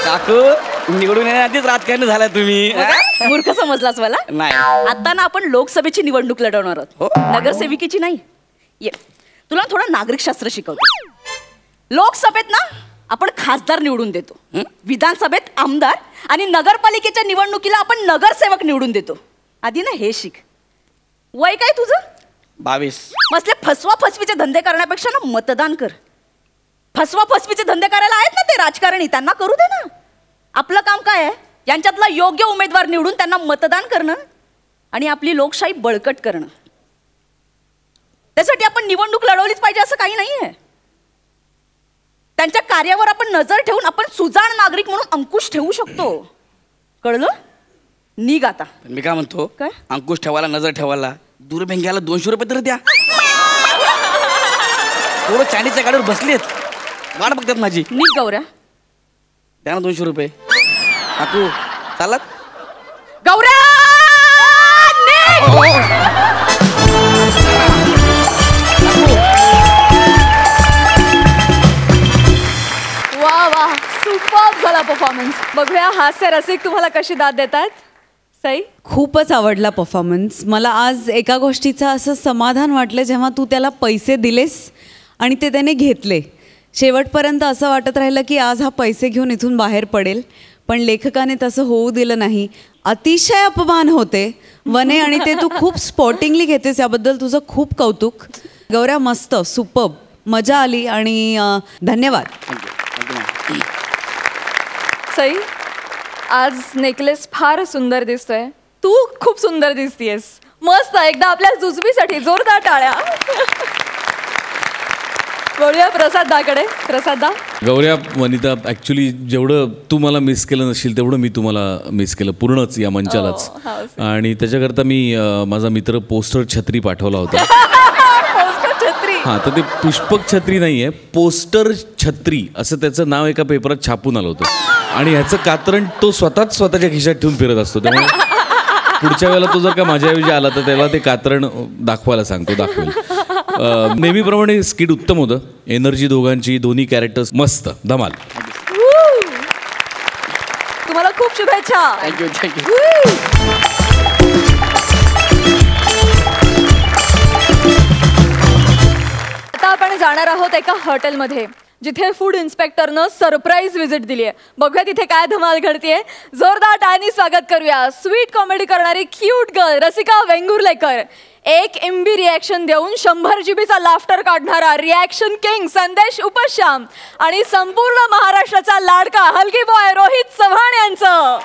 G: काकू, निवडून येण्याआधीच राजकारण झाला तुम्ही.
F: मूर्ख समजलाच मला.
G: नाही,
F: आता ना आपण लोकसभेची निवडणूक लढवणार आहोत, नगरसेविकेची नाही. ये, तुला थोडं नागरिकशास्त्र शिकवतो. लोकसभेत ना आपण खासदार निवडून देतो, विधानसभेत आमदार, आणि नगरपालिकेच्या निवडणुकीला आपण नगरसेवक निवडून देतो. आधी ना हे शिक. वय काय तुझं?
G: 22.
F: मसले फसवा फसवीचे धंदे करण्यापेक्षा ना मतदान कर. फसवा फसवीचे धंदे करायला आहेत ना ते राजकारणी, त्यांना करू दे ना. आपलं काम काय आहे? यांच्यातला योग्य उमेदवार निवडून त्यांना मतदान करणं आणि आपली लोकशाही बळकट करणं. त्यासाठी आपण निवडणूक लढवलीच पाहिजे असं काही नाहीये. त्यांच्या कार्यावर आपण नजर ठेवून आपण सुजाण नागरिक म्हणून अंकुश ठेवू शकतो. कळलं? निघ आता.
G: मी काय म्हणतो,
F: काय?
G: अंकुश ठेवायला, नजर ठेवायला दूरभंग्याला 200 रुपये तर द्या. थोडं चांदीच्या गाडीवर बसलेत, वाट बघतात माझी.
F: निघ गौऱ्या.
G: द्या ना 200 रुपये. काकू चालत.
F: गौऱ्या
A: वा वा, सुपर्ब झाला परफॉर्मन्स. बघूया हास्य रसिक तुम्हाला कशी दाद देतात. सई,
D: खूपच आवडला परफॉर्मन्स. मला आज एका गोष्टीचं असं समाधान वाटलं जेव्हा तू त्याला पैसे दिलेस आणि ते त्याने घेतले. शेवटपर्यंत असं वाटत राहिलं की आज हा पैसे घेऊन इथून बाहेर पडेल, पण लेखकाने तसं होऊ दिलं नाही. अतिशय अपमान होते वने, आणि ते तू खूप स्पॉटिंगली घेतेस, याबद्दल तुझं खूप कौतुक. गौऱ्या मस्त, सुपर्ब, मजा आली आणि धन्यवाद.
A: सई, आज नेकलेस फार सुंदर दिसतोय. तू खूप सुंदर दिसतीयस. मस्त. एकदा आपल्या जुजबीसाठी जोरदार टाळ्या. वळूया प्रसादाकडे. प्रसादा.
E: गौऱ्या, वनिता, ऍक्च्युली जेवढं तू मला मिस केलं नसशील तेवढं मी तुम्हाला मिस केलं पूर्णच या मंचालाच. आणि त्याच्याकरता मी माझा मित्र पोस्टर छत्री पाठवला होता. हां, तर ते पुष्पक छत्री नाही आहे, पोस्टर छत्री असं त्याचं नाव एका पेपरात छापून आलं होतं. आणि ह्याचं कात्रण तो स्वतःच स्वतःच्या खिशात ठेवून फिरत असतो. त्यामुळे पुढच्या वेळेला तो जर का माझ्याऐवजी आला तर त्याला ते कात्रण दाखवायला सांगतो, दाखवेल. नेहमीप्रमाणे स्किट उत्तम होतं. एनर्जी दोघांची, दोन्ही कॅरेक्टर्स मस्त, धमाल.
A: तुम्हाला खूप शुभेच्छा.
G: थँक्यू.
A: आता आपण जाणार आहोत एका हॉटेलमध्ये जिथे फूड इन्स्पेक्टरनं सरप्राईज व्हिजिट दिली आहे. बघूया तिथे काय धमाल घडतीये. जोरदार टाळ्यांनी स्वागत करूया स्वीट कॉमेडी करणारी क्यूट गर्ल रसिका वेंगुर्लेकर. एक इम्बी रिॲक्शन देऊन 100 जीबीचा लाफ्टर काढणारा रिॲक्शन किंग संदेश उपश्याम आणि संपूर्ण महाराष्ट्राचा लाडका हलकी बॉय रोहित चव्हाण यांचं.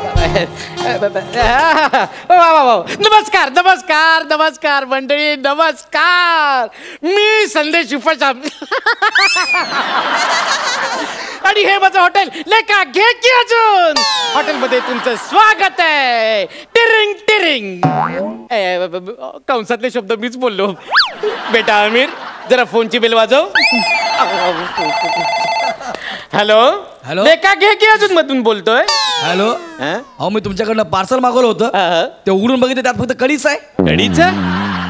H: वा वा वा. नमस्कार नमस्कार नमस्कार मंडळी नमस्कार. मी संदेश उपासाम आणि हे माझं हॉटेल लेका घे की अजून. हॉटेलमध्ये तुमचं स्वागत आहे. टिरिंग टिरिंग. कंसातले शब्द मीच बोललो. बेटा आमिर जरा फोनची बेल वाजव. Hello
G: hello.
H: लेका घे की अजून मधून बोलतोय.
G: हॅलो. अहो मी तुमच्याकडनं पार्सल मागवलं होतं. ते उघडून बघितलं त्यात फक्त कढीच आहे.
H: कढीचं?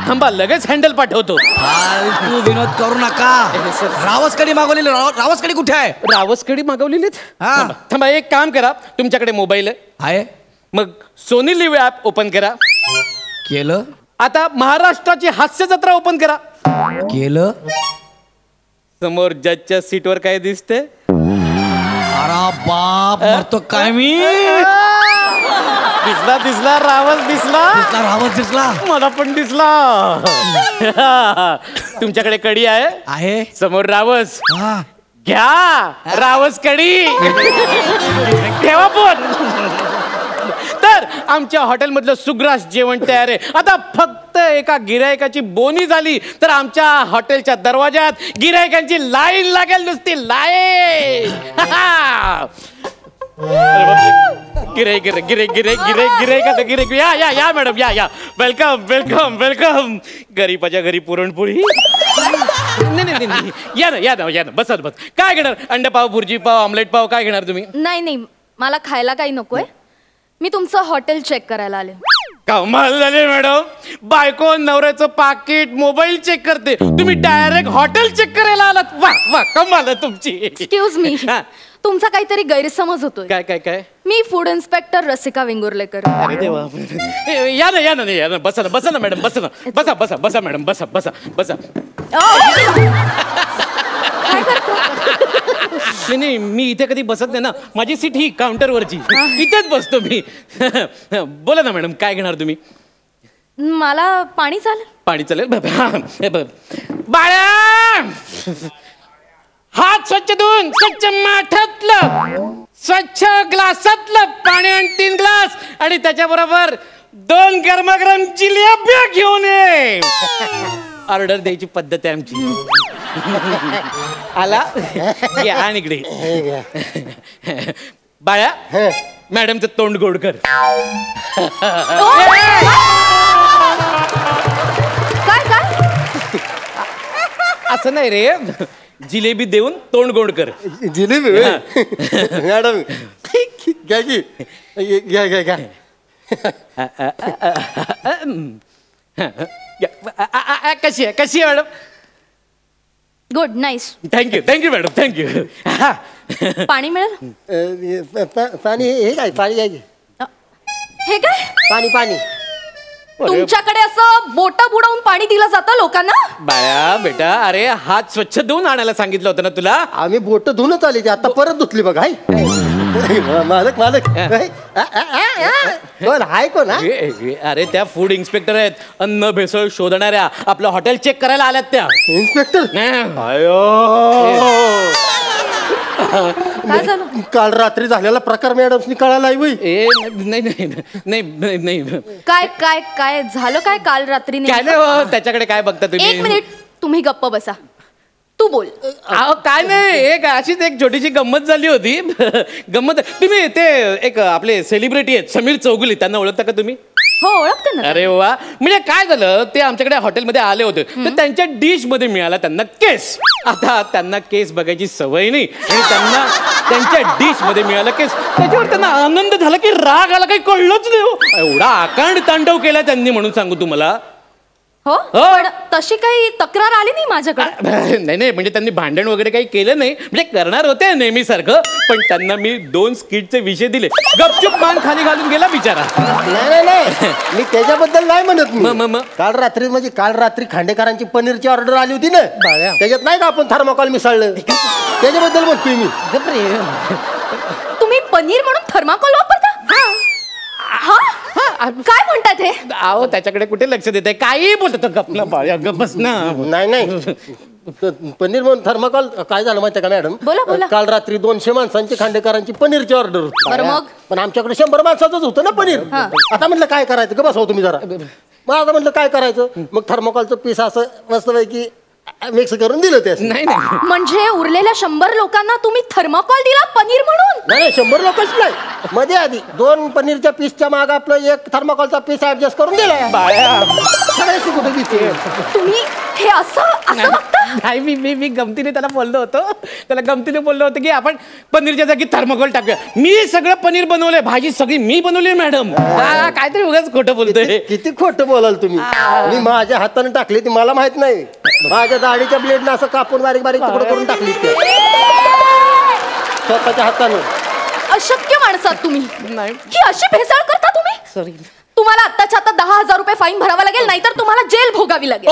H: थांबा लगेच हँडल पाठवतो.
G: तू विनोद करू नका. रावस कढी मागवलेली. रावस कढी कुठे आहे?
H: रावस कढी मागवलेली. थांबा एक काम करा. तुमच्याकडे मोबाईल
G: आहे?
H: मग सोनी लिव्ह ऍप ओपन करा.
G: केलं.
H: आता महाराष्ट्राची हास्य जत्रा ओपन करा.
G: केलं.
H: समोर जजच्या सीटवर काय दिसते?
G: अरे बाप मरतो काय मी.
H: दिसला दिसला रावस दिसला.
G: रावस दिसला.
H: मला पण दिसला. तुमच्याकडे कढी आहे?
G: आहे.
H: समोर रावस. घ्या रावस कढी. ठेवा पण. तर आमच्या हॉटेलमधलं सुग्रास जेवण तयार आहे. आता फक्त एका गिरायकाची बोनी झाली तर आमच्या हॉटेलच्या दरवाजात गिरायकांची लाईन लागेल. नुसती लाईन. गिरे गिरे गिरे गिरे गिरे गिरे गिरे. या या या मॅडम या या. Welcome welcome welcome. गरीबाच्या घरी पुरणपोळी. नाही नाही या ना या ना या ना. बसा बस. काय घेणार? अंडा भुर्जी पाव ऑमलेट पाव काय घेणार तुम्ही?
A: नाही नाही मला खायला काही नकोय. मी तुमचं हॉटेल चेक करायला आले.
H: कमाल झाली मॅडम. बायको नवऱ्याचं पाकिट मोबाईल चेक करते. तुम्ही डायरेक्ट हॉटेल चेक करायला आलात. वा वा कमाल आहे तुमची.
A: Excuse me. तुमचा काहीतरी गैरसमज होतोय.
H: काय काय काय?
A: मी फूड इन्स्पेक्टर रसिका वेंगुर्लेकर.
H: अरे देवा. या ना या ना या ना. बसा ना बसा ना मॅडम. बसा ना. बसा बसा बसा मॅडम. बसा बसा बसा.
A: काय करतो?
H: नाही नाही मी इथे कधी बसत नाही ना. माझी सीट ही काउंटरवरची. इथेच बसतो मी. बोला ना मॅडम काय घेणार तुम्ही?
A: मला पाणी चालेल.
H: पाणी चालेल. बाळा हात स्वच्छ धुवून स्वच्छ माठातलं स्वच्छ ग्लासातलं पाणी आणि 3 ग्लास आणि त्याच्याबरोबर 2 गरमागरम जिलेब्या घेऊन ये. ऑर्डर द्यायची पद्धत आहे आमची. आला या आणि इकडे. बाळा मॅडमचं तोंड गोड कर.
A: काय काय?
H: असं नाही रे. जिलेबी देऊन तोंड गोड कर.
B: जिलेबी मॅडम घ्या की. घ्या घ्या घ्या.
H: कशी आहे कशी आहे madam?
A: Good nice.
H: Thank you madam thank you.
A: पाणी मिळेल?
B: पाणी हे काय? पाणी घ्या की.
A: हे काय?
B: पाणी पाणी.
A: तुमच्याकडे असं बोटा बुडवून पाणी दिलं जातं लोकांना?
H: बाळा बेटा अरे हात स्वच्छ धुवून आणायला सांगितलं होतं ना तुला.
B: आम्ही बोट धुवूनच आली. आता परत धुतली बघा. मालक मालक. कोण हाय कोण?
H: अरे त्या फूड इन्स्पेक्टर आहेत. अन्न भेसळ शोधणाऱ्या. आपलं हॉटेल चेक करायला आल्यात त्या.
B: इन्स्पेक्टर?
A: काय झालं?
B: काल रात्री झालेला प्रकार मॅडमनी कळाला.
H: नाही नाही नाही नाही.
A: काय काय काय झालं? काय काल रात्री?
H: काय नाही त्याच्याकडे काय बघता तुम्ही?
A: 1 मिनिट तुम्ही गप्प बसा. तू बोल.
H: काय नाही एक अशीच एक छोटीशी गंमत झाली होती. गंमत. तुम्ही ते एक आपले सेलिब्रिटी आहेत समीर चौगुले. त्यांना ओळखता का तुम्ही?
A: हो ओळखते ना.
H: अरे वा. म्हणजे काय झालं ते आमच्याकडे हॉटेलमध्ये आले होते तर त्यांच्या डिश मध्ये मिळाला त्यांना केस. आता त्यांना केस बघायची सवय नाही आणि त्यांना त्यांच्या डिश मध्ये मिळाला केस. त्याच्यावर त्यांना आनंद झाला की राग आला काही कळलंच नाही. एवढा आकांड तांडव केला त्यांनी म्हणून सांगू तुम्हाला.
A: हो पण तशी काही तक्रार आली नाही माझ्याकडे.
H: नाही नाही म्हणजे त्यांनी भांडण वगैरे काही केलं नाही. म्हणजे करणार होते नेहमीसारखं पण त्यांना मी 2 स्किटचे विषय दिले. गपचूप मान खाली घालून गेला बिचारा.
B: नाही नाही मी त्याच्याबद्दल नाही म्हणत. काल रात्री म्हणजे काल रात्री खांडेकरांची पनीरची ऑर्डर आली होती ना. त्याच्यात नाही का आपण थर्माकॉल मिसळलं त्याच्याबद्दल म्हणतोय मी.
A: तुम्ही पनीर म्हणून थर्माकोल वापरता? काय म्हणतात हे?
H: अहो त्याच्याकडे कुठे लक्ष देत आहे? काही बोलत गप ना बाळा गप बस ना.
B: नाही नाही
I: पनीर म्हणून थर्माकॉल काय झालं माहिती का मॅडम?
A: बोला, बोला.
I: काल रात्री 200 माणसांची खांडेकरांची पनीरची ऑर्डर होती.
A: बरं मग?
I: पण आमच्याकडे 100 माणसाचंच होतं ना पनीर. आता म्हटलं काय करायचं, का बसवा तुम्ही जरा. मग आता म्हटलं काय करायचं, मग थर्माकॉलचं पीस असं मस्तपैकी मिक्स करून दिलं ते.
H: नाही नाही
A: म्हणजे उरलेल्या 100 लोकांना तुम्ही थर्माकॉल दिला पनीर म्हणून?
I: नाही 100 लोकच नाही, मध्ये आधी 2 पनीरच्या पीसच्या माग आपलं 1 थर्माकॉलचा पीस ऍडजस्ट करून दिला. सगळ्याची कुठे दिसते.
A: तुम्ही हे असं बघता?
H: नाही मी गमतीने त्याला बोललो होतो की आपण पनीरच्या जागी थर्माकोल टाकूया. मी सगळं पनीर बनवलंय, भाजी सगळी मी बनवली मॅडम. काहीतरी उगाच खोटं बोलतोय.
I: किती खोटं बोलाल तुम्ही. मी माझ्या हाताने टाकली ती मला माहित नाही. माझ्या दाढीच्या ब्लेडनं असं कापून बारीक बारीक तुकडं करून टाकली ते स्वतःच्या हातानं.
A: अशक्य माणसात तुम्ही.
H: नाही.
A: ही अशी भेसळ करता तुम्ही?
H: सॉरी.
A: तुम्हाला आत्ताच्या आता 10,000 रुपये फाईन भरावा लागेल, नाहीतर तुम्हाला जेल भोगावी लागेल.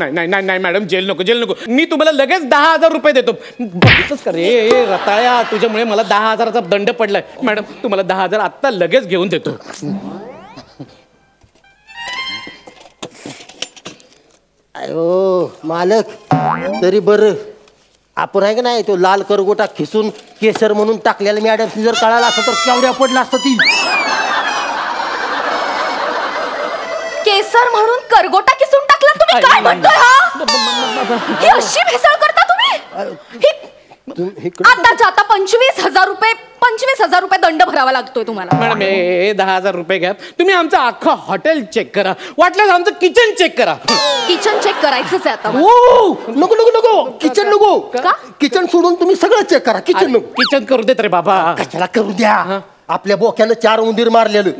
H: नाही मॅडम, जेल नको. मी तुम्हाला लगेच 10,000 रुपये देतो. बघितलंच का रे रताळ्या, तुझ्यामुळे मला 10,000चा दंड पडलाय. मॅडम तुम्हाला 10,000 आत्ता लगेच घेऊन देतो.
I: अयो मालक, तरी बरं आपण आहे का नाही तो लाल करगोटा खिसून केसर म्हणून टाकलेला मॅडम जर कळाला असतं तर केवढ्या पडला असतं ती.
A: केसर म्हणून करगोटा किसून टाकला तुम्ही? काय म्हणताय हा? ही अशी भेसळ करता तुम्ही? आताच्या आता 25,000 रुपये दंड भरावा लागतोय तुम्हाला.
H: मॅडम हे 10,000 रुपये घ्या. तुम्ही आमचं अख्खं हॉटेल चेक करा, वाटल्यास आमचं किचन चेक करा.
A: किचन चेक करायचंच आहे आता.
I: नको किचन नको.
A: का?
I: किचन सोडून तुम्ही सगळं चेक करा. किचन नको.
H: किचन करू देत रे बाबा.
I: कशाला करू द्या. आपल्या बोक्यानं 4 उंदीर मारलेलं.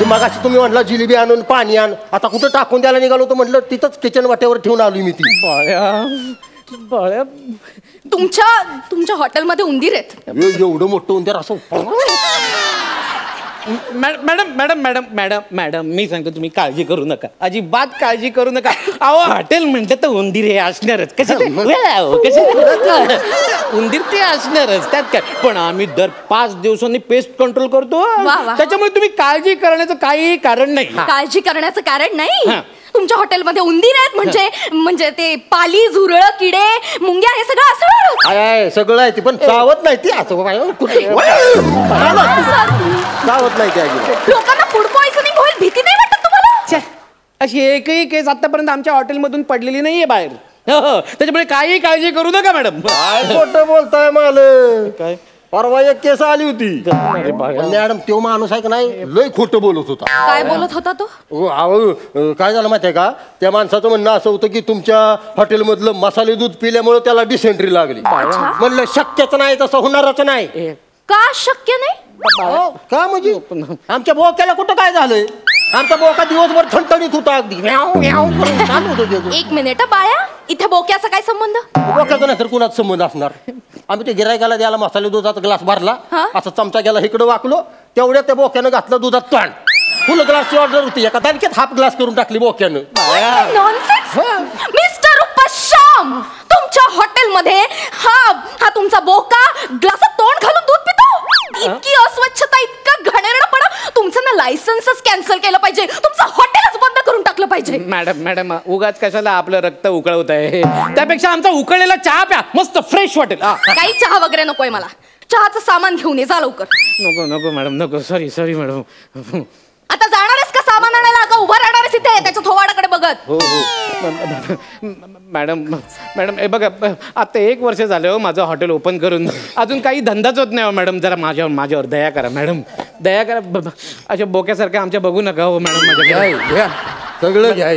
I: मगाशी तुम्ही म्हटलं जिलेबी आणून पाणी आण, आता कुठं टाकून द्यायला निघालो तर म्हटलं तिथंच किचन वाट्यावर ठेवून आलोय मी ती.
H: बाळ्या
A: तुमच्या हॉटेलमध्ये उंदीर आहेत?
I: एवढं मोठं उंदीर असं.
H: मॅडम मी सांगतो, तुम्ही काळजी करू नका, अजिबात काळजी करू नका. अहो हॉटेल म्हटलं तर उंदीर हे असणारच. कसे उंदीर ते असणारच, त्यात काय. पण आम्ही दर 5 दिवसांनी पेस्ट कंट्रोल करतो, त्याच्यामुळे तुम्ही काळजी करण्याचं काही कारण नाही.
A: काळजी करण्याचं कारण नाही? तुमच्या हॉटेलमध्ये उंदीर आहेत म्हणजे ते पाली, झुरळ, किडे, मुंग्या हे सगळं असं
I: सगळं आहे, पण चावत नाही ती. असं चावत नाही ती.
A: लोकांना फूड पॉइझनिंग होईल, भीती नाही वाटत तुम्हाला?
H: अशी एकही केस आतापर्यंत आमच्या हॉटेलमधून पडलेली नाहीये बाहेर. त्याच्यामुळे काही काळजी करू नका मॅडम.
I: काय खोटं बोलताय मालक.
H: काय
I: परवा एक केस आली होती मॅडम, तो माणूस आहे का नाही लय खोटं बोलत होता.
A: काय बोलत होता तो?
I: काय झालं माहितीये का, त्या माणसाचं म्हणणं असं होतं की तुमच्या हॉटेलमधलं मसाले दूध पिल्यामुळे त्याला डिसेंट्री लागली. म्हणलं शक्यच नाही, तसं होणारच नाही.
A: का शक्य नाही?
I: का म्हणजे आमच्या बोक्याला कुठं काय झालंय? आमचा बोका दिवसभर ठणठणीत होता, अगदी
A: एक मिनिट बाया, इथे बोक्याचा काय संबंध?
I: बोक्याचा नाही तर कुणाचा संबंध असणार. आम्ही ते गिरायकाला द्यायला मसाले दुधाचा ग्लास भरला, असं चमचा गेला इकडे वाकलो, तेवढ्या त्या बोक्यानं घातलं दुधात तोंड. फुल ग्लासची ऑर्डर होती, एका तारखेत हाफ ग्लास करून टाकली बोक्यानं.
A: मिस्टर उपश्याम, तुमच्या हॉटेलमध्ये हा तुमचा बोका ग्लासात तोंड घालून दूध पितो? इतकी अस्वच्छता, इतका घाणेरडापणा. तुमचं ना लायसन्सच कॅन्सल केलं पाहिजे, तुमचं हॉटेलच बंद करून टाकलं पाहिजे.
H: मॅडम उगाच कशाला आपलं रक्त उकळवत आहे? त्यापेक्षा आमचा उकळलेला चहा प्या, मस्त फ्रेश वाटेल.
A: काही चहा वगैरे नकोय मला. चहाचं सामान घेऊन ये, जा लवकर.
H: नको मॅडम, नको. Sorry madam.
A: आता जाणारच का सामान आणायला, का उभा राहणारच इथे त्याच्या थोवाडाकडे बघत?
H: मॅडम हे बघा, आता 1 वर्ष झालं हो माझं हॉटेल ओपन करून, अजून काही धंदाच होत नाही. मॅडम जरा माझ्यावर दया करा मॅडम, दया करा. अशा बोक्यासारखं आमच्या बघू नका हो मॅडम. माझ्या
I: सगळं घ्या.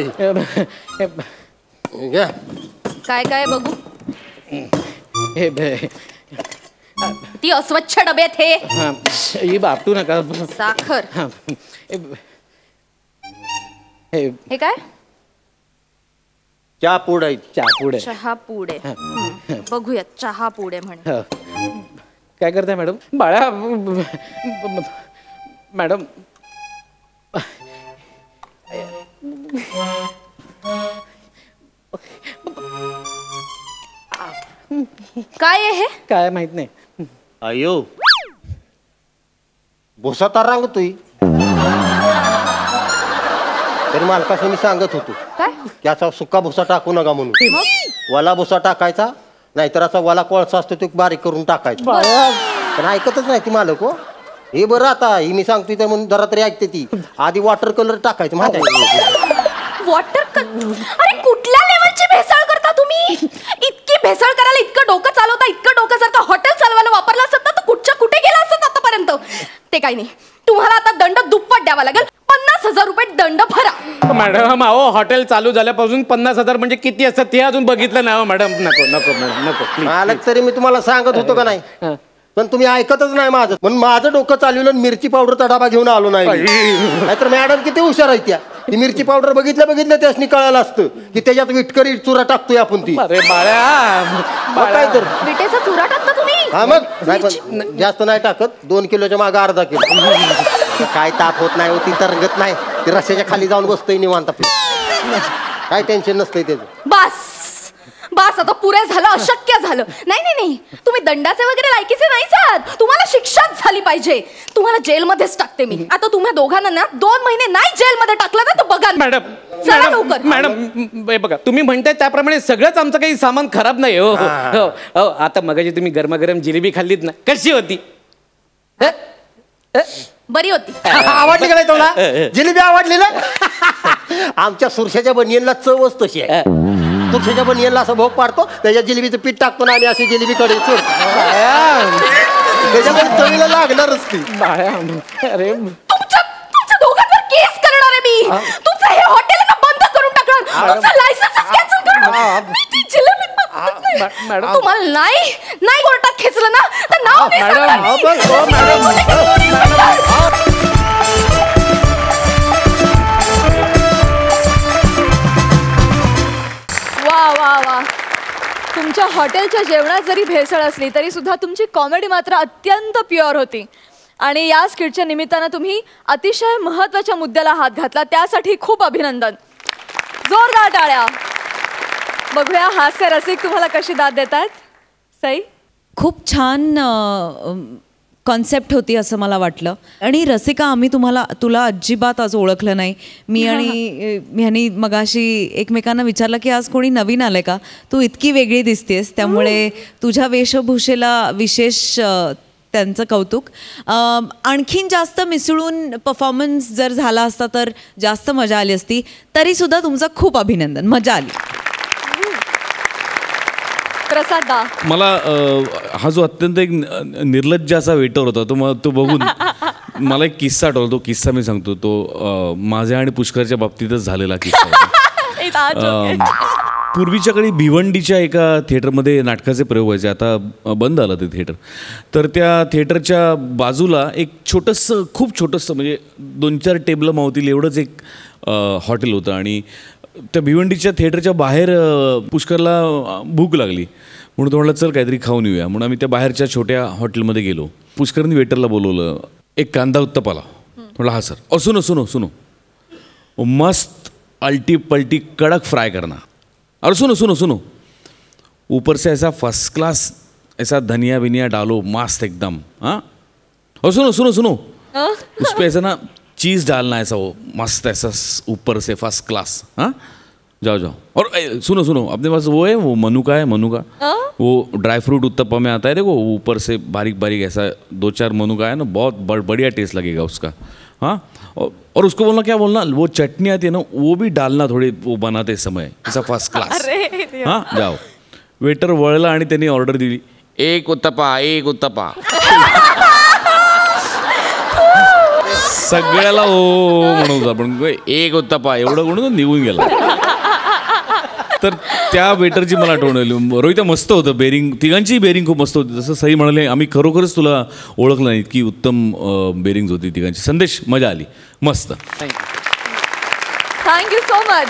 A: काय बघू?
H: हे
A: ती अस्वच्छ डबेत हे
H: बापटू नका.
A: साखर. हे काय?
I: चहा पुडे.
A: चहा पुडे. बघूयात चहा पुडे म्हणे.
H: काय करताय मॅडम? बाळा मॅडम,
A: काय आहे हे?
H: काय माहित नाही.
I: अयो भुसा तर रांगतोय. तरी मालकाशी मी सांगत होतो
A: काय?
I: त्याचा सुका भुसा टाकू नका म्हणून.
A: मग
I: वला भुसा टाकायचा, नाहीतर असा वला कोळसा असतो तो बारीक करून टाकायचा. पण ऐकतच नाही ती मालक. हो हे बरं, आता ही मी सांगतोय तर म्हणून जरा तरी ऐकते ती. आधी वॉटर कलर टाकायचं माहिती आहे.
A: वॉटर अरे कुठल्या लेवलची भेसळ करता तुम्ही? इतकी भेसळ करायला इतकं डोकं चालवता, इतकं डोकं जर का हॉटेल चालवायला वापरला असत तर कुठच्या कुठे गेला असत आतापर्यंत. ते काही नाही, तुम्हाला आता दंड दुप्पट द्यावा लागेल. 50,000 रुपये दंड भरा.
H: मॅडम अहो हॉटेल चालू झाल्यापासून 50,000 म्हणजे किती असतात ते अजून बघितलं ना मॅडम. नको नको मॅडम नको.
I: मालक तरी मी तुम्हाला सांगत होतो का नाही, पण तुम्ही ऐकतच नाही माझं. म्हणून माझं डोकं चालवलं, मिरची पावडरचा डबा घेऊन आलो नाही. नाहीतर मॅडम किती हुशार आहेत त्या. ती मिरची पावडर बघितलं त्यासनी कळायला असतं की त्याच्यात विटकरी चुरा टाकतोय आपण ती.
H: अरे बाळा
I: काय तर
A: विटेचा चुरा टाकता तुम्ही?
I: हा मग नाही, पण जास्त नाही टाकत. 2 किलोच्या मागे अर्धा किलो. काय ताप होत नाही, ती तरंगत नाही, ती रस्त्याच्या खाली जाऊन बसतोय निवांत. काय टेन्शन नसतंय त्याचं.
A: बस आता पुरे झालं, अशक्य झालं. नाही तुम्ही दंडाचे वगैरे लायकीचे नाही आहात. तुम्हाला शिक्षाच झाली पाहिजे. तुम्हाला जेलमध्येच टाकते मी. आता तुम्हा दोघांना ना 2 महिने नाही जेलमध्ये टाकलं ना तर बघा.
H: मॅडम
A: चला लवकर.
H: मॅडम बघा तुम्ही म्हणताय त्याप्रमाणे सगळंच आमचं काही सामान खराब नाही. हो हो आता मगाशी तुम्ही गरमागरम जिलेबी खाल्लीत ना, कशी होती?
A: बरी होती.
I: आवडली का नाही तुला जिलेबी? आवडली ना. आमच्या सुरशाच्या बनियनला चवच तशी आहे. तुळशीच्या बनियनला असं भोग पाडतो, त्याच्या जिलेबीचं पीठ टाकतो ना आणि अशी जिलेबी कडे त्याच्याकडे चवीला लागणारच ती.
H: अरे
A: तुमच्या दोघांवर केस करणार आहे मी. तुमचं हे हॉटेल ना बंद करून टाकणार, तुमचं लायसन्स कॅन्सल करणार. मी ती जिलेबी
H: मॅडम
A: तुम्हाला नाही कोर्टात खेचलं ना तर नाव नाही सांगणार मी. वा तुमच्या हॉटेलच्या जेवणात जरी भेसळ असली तरी सुद्धा तुमची कॉमेडी मात्र अत्यंत प्युअर होती. आणि या स्किटच्या निमित्तानं तुम्ही अतिशय महत्त्वाच्या मुद्द्याला हात घातला, त्यासाठी खूप अभिनंदन. जोरदार टाळ्या. बघूया हास्य रसिक तुम्हाला कशी दाद देतात. सई,
D: खूप छान कॉन्सेप्ट होती असं मला वाटलं. आणि रसिका, आम्ही तुला अजिबात आज ओळखलं नाही. मी ह्यानी मगाशी एकमेकांना विचारलं की आज कोणी नवीन आलंय का. तू इतकी वेगळी दिसतेस, त्यामुळे तुझ्या वेशभूषेला विशेष त्यांचं कौतुक. आणखीन जास्त मिसळून परफॉर्मन्स जर झाला असता तर जास्त मजा आली असती. तरीसुद्धा तुमचं खूप अभिनंदन, मजा आली.
E: मला हा जो अत्यंत एक निर्लज्ज असा वेटर होता तो बघून मला एक किस्सा आठवला. तो किस्सा मी सांगतो. तो माझ्या आणि पुष्करच्या बाबतीतच झालेला किस्सा. पूर्वीच्या काळी भिवंडीच्या एका थिएटरमध्ये नाटकाचे प्रयोग व्हायचे. आता बंद आलं ते थिएटर. तर त्या थिएटरच्या बाजूला एक छोटंसं, खूप छोटंसं, म्हणजे 2-4 टेबलं मावतील एवढंच एक हॉटेल होतं. आणि त्या भिवंडीच्या थिएटरच्या बाहेर पुष्करला भूक लागली म्हणून तो म्हटलं चल काहीतरी खाऊन येऊया. म्हणून आम्ही त्या बाहेरच्या छोट्या हॉटेलमध्ये गेलो. पुष्करनी वेटरला बोलवलं. एक कांदा उत्तपा आला. म्हटलं हा सर. सुनो मस्त अल्टी पल्टी कड़क फ्राई करना. और सुनो ऊपर से ऐसा फर्स्ट क्लास ऐसा धनिया बिनिया डालो मस्त एकदम. हाँ और सुनो उस पर ऐसा ना चीज़ डालना ऐसा वो मस्त ऐसा ऊपर से फर्स्ट क्लास. हाँ जाओ. और सुनो अपने पास वो है, वो मनु का वो ड्राई फ्रूट उत्तपा में आता है देखो, ऊपर से बारीक बारीक ऐसा 2-4 मनु का है ना, बहुत बढ़िया टेस्ट लगेगा उसका. हाँ और उसको बोलना वो चटनी आती है ना वो भी डालना थोड़ी, वो बनाते समय ऐसा फर्स्ट क्लास. हाँ जाओ. वेटर वळला आणि त्यांनी ऑर्डर दिली एक उत्तपा. सगळ्याला हो म्हणून आपण एक उत्तपा एवढं म्हणून निघून गेला. तर त्या वेटरची मला आठवण आली. रोहिता मस्त होतं बेरिंग. तिघांची बेरिंग खूप मस्त होती. जसं सई म्हणाले आम्ही खरोखरच तुला ओळखलं नाही, इतकी उत्तम बेरिंग होती तिघांची. संदेश, मजा आली, मस्त.
A: Thank you so much.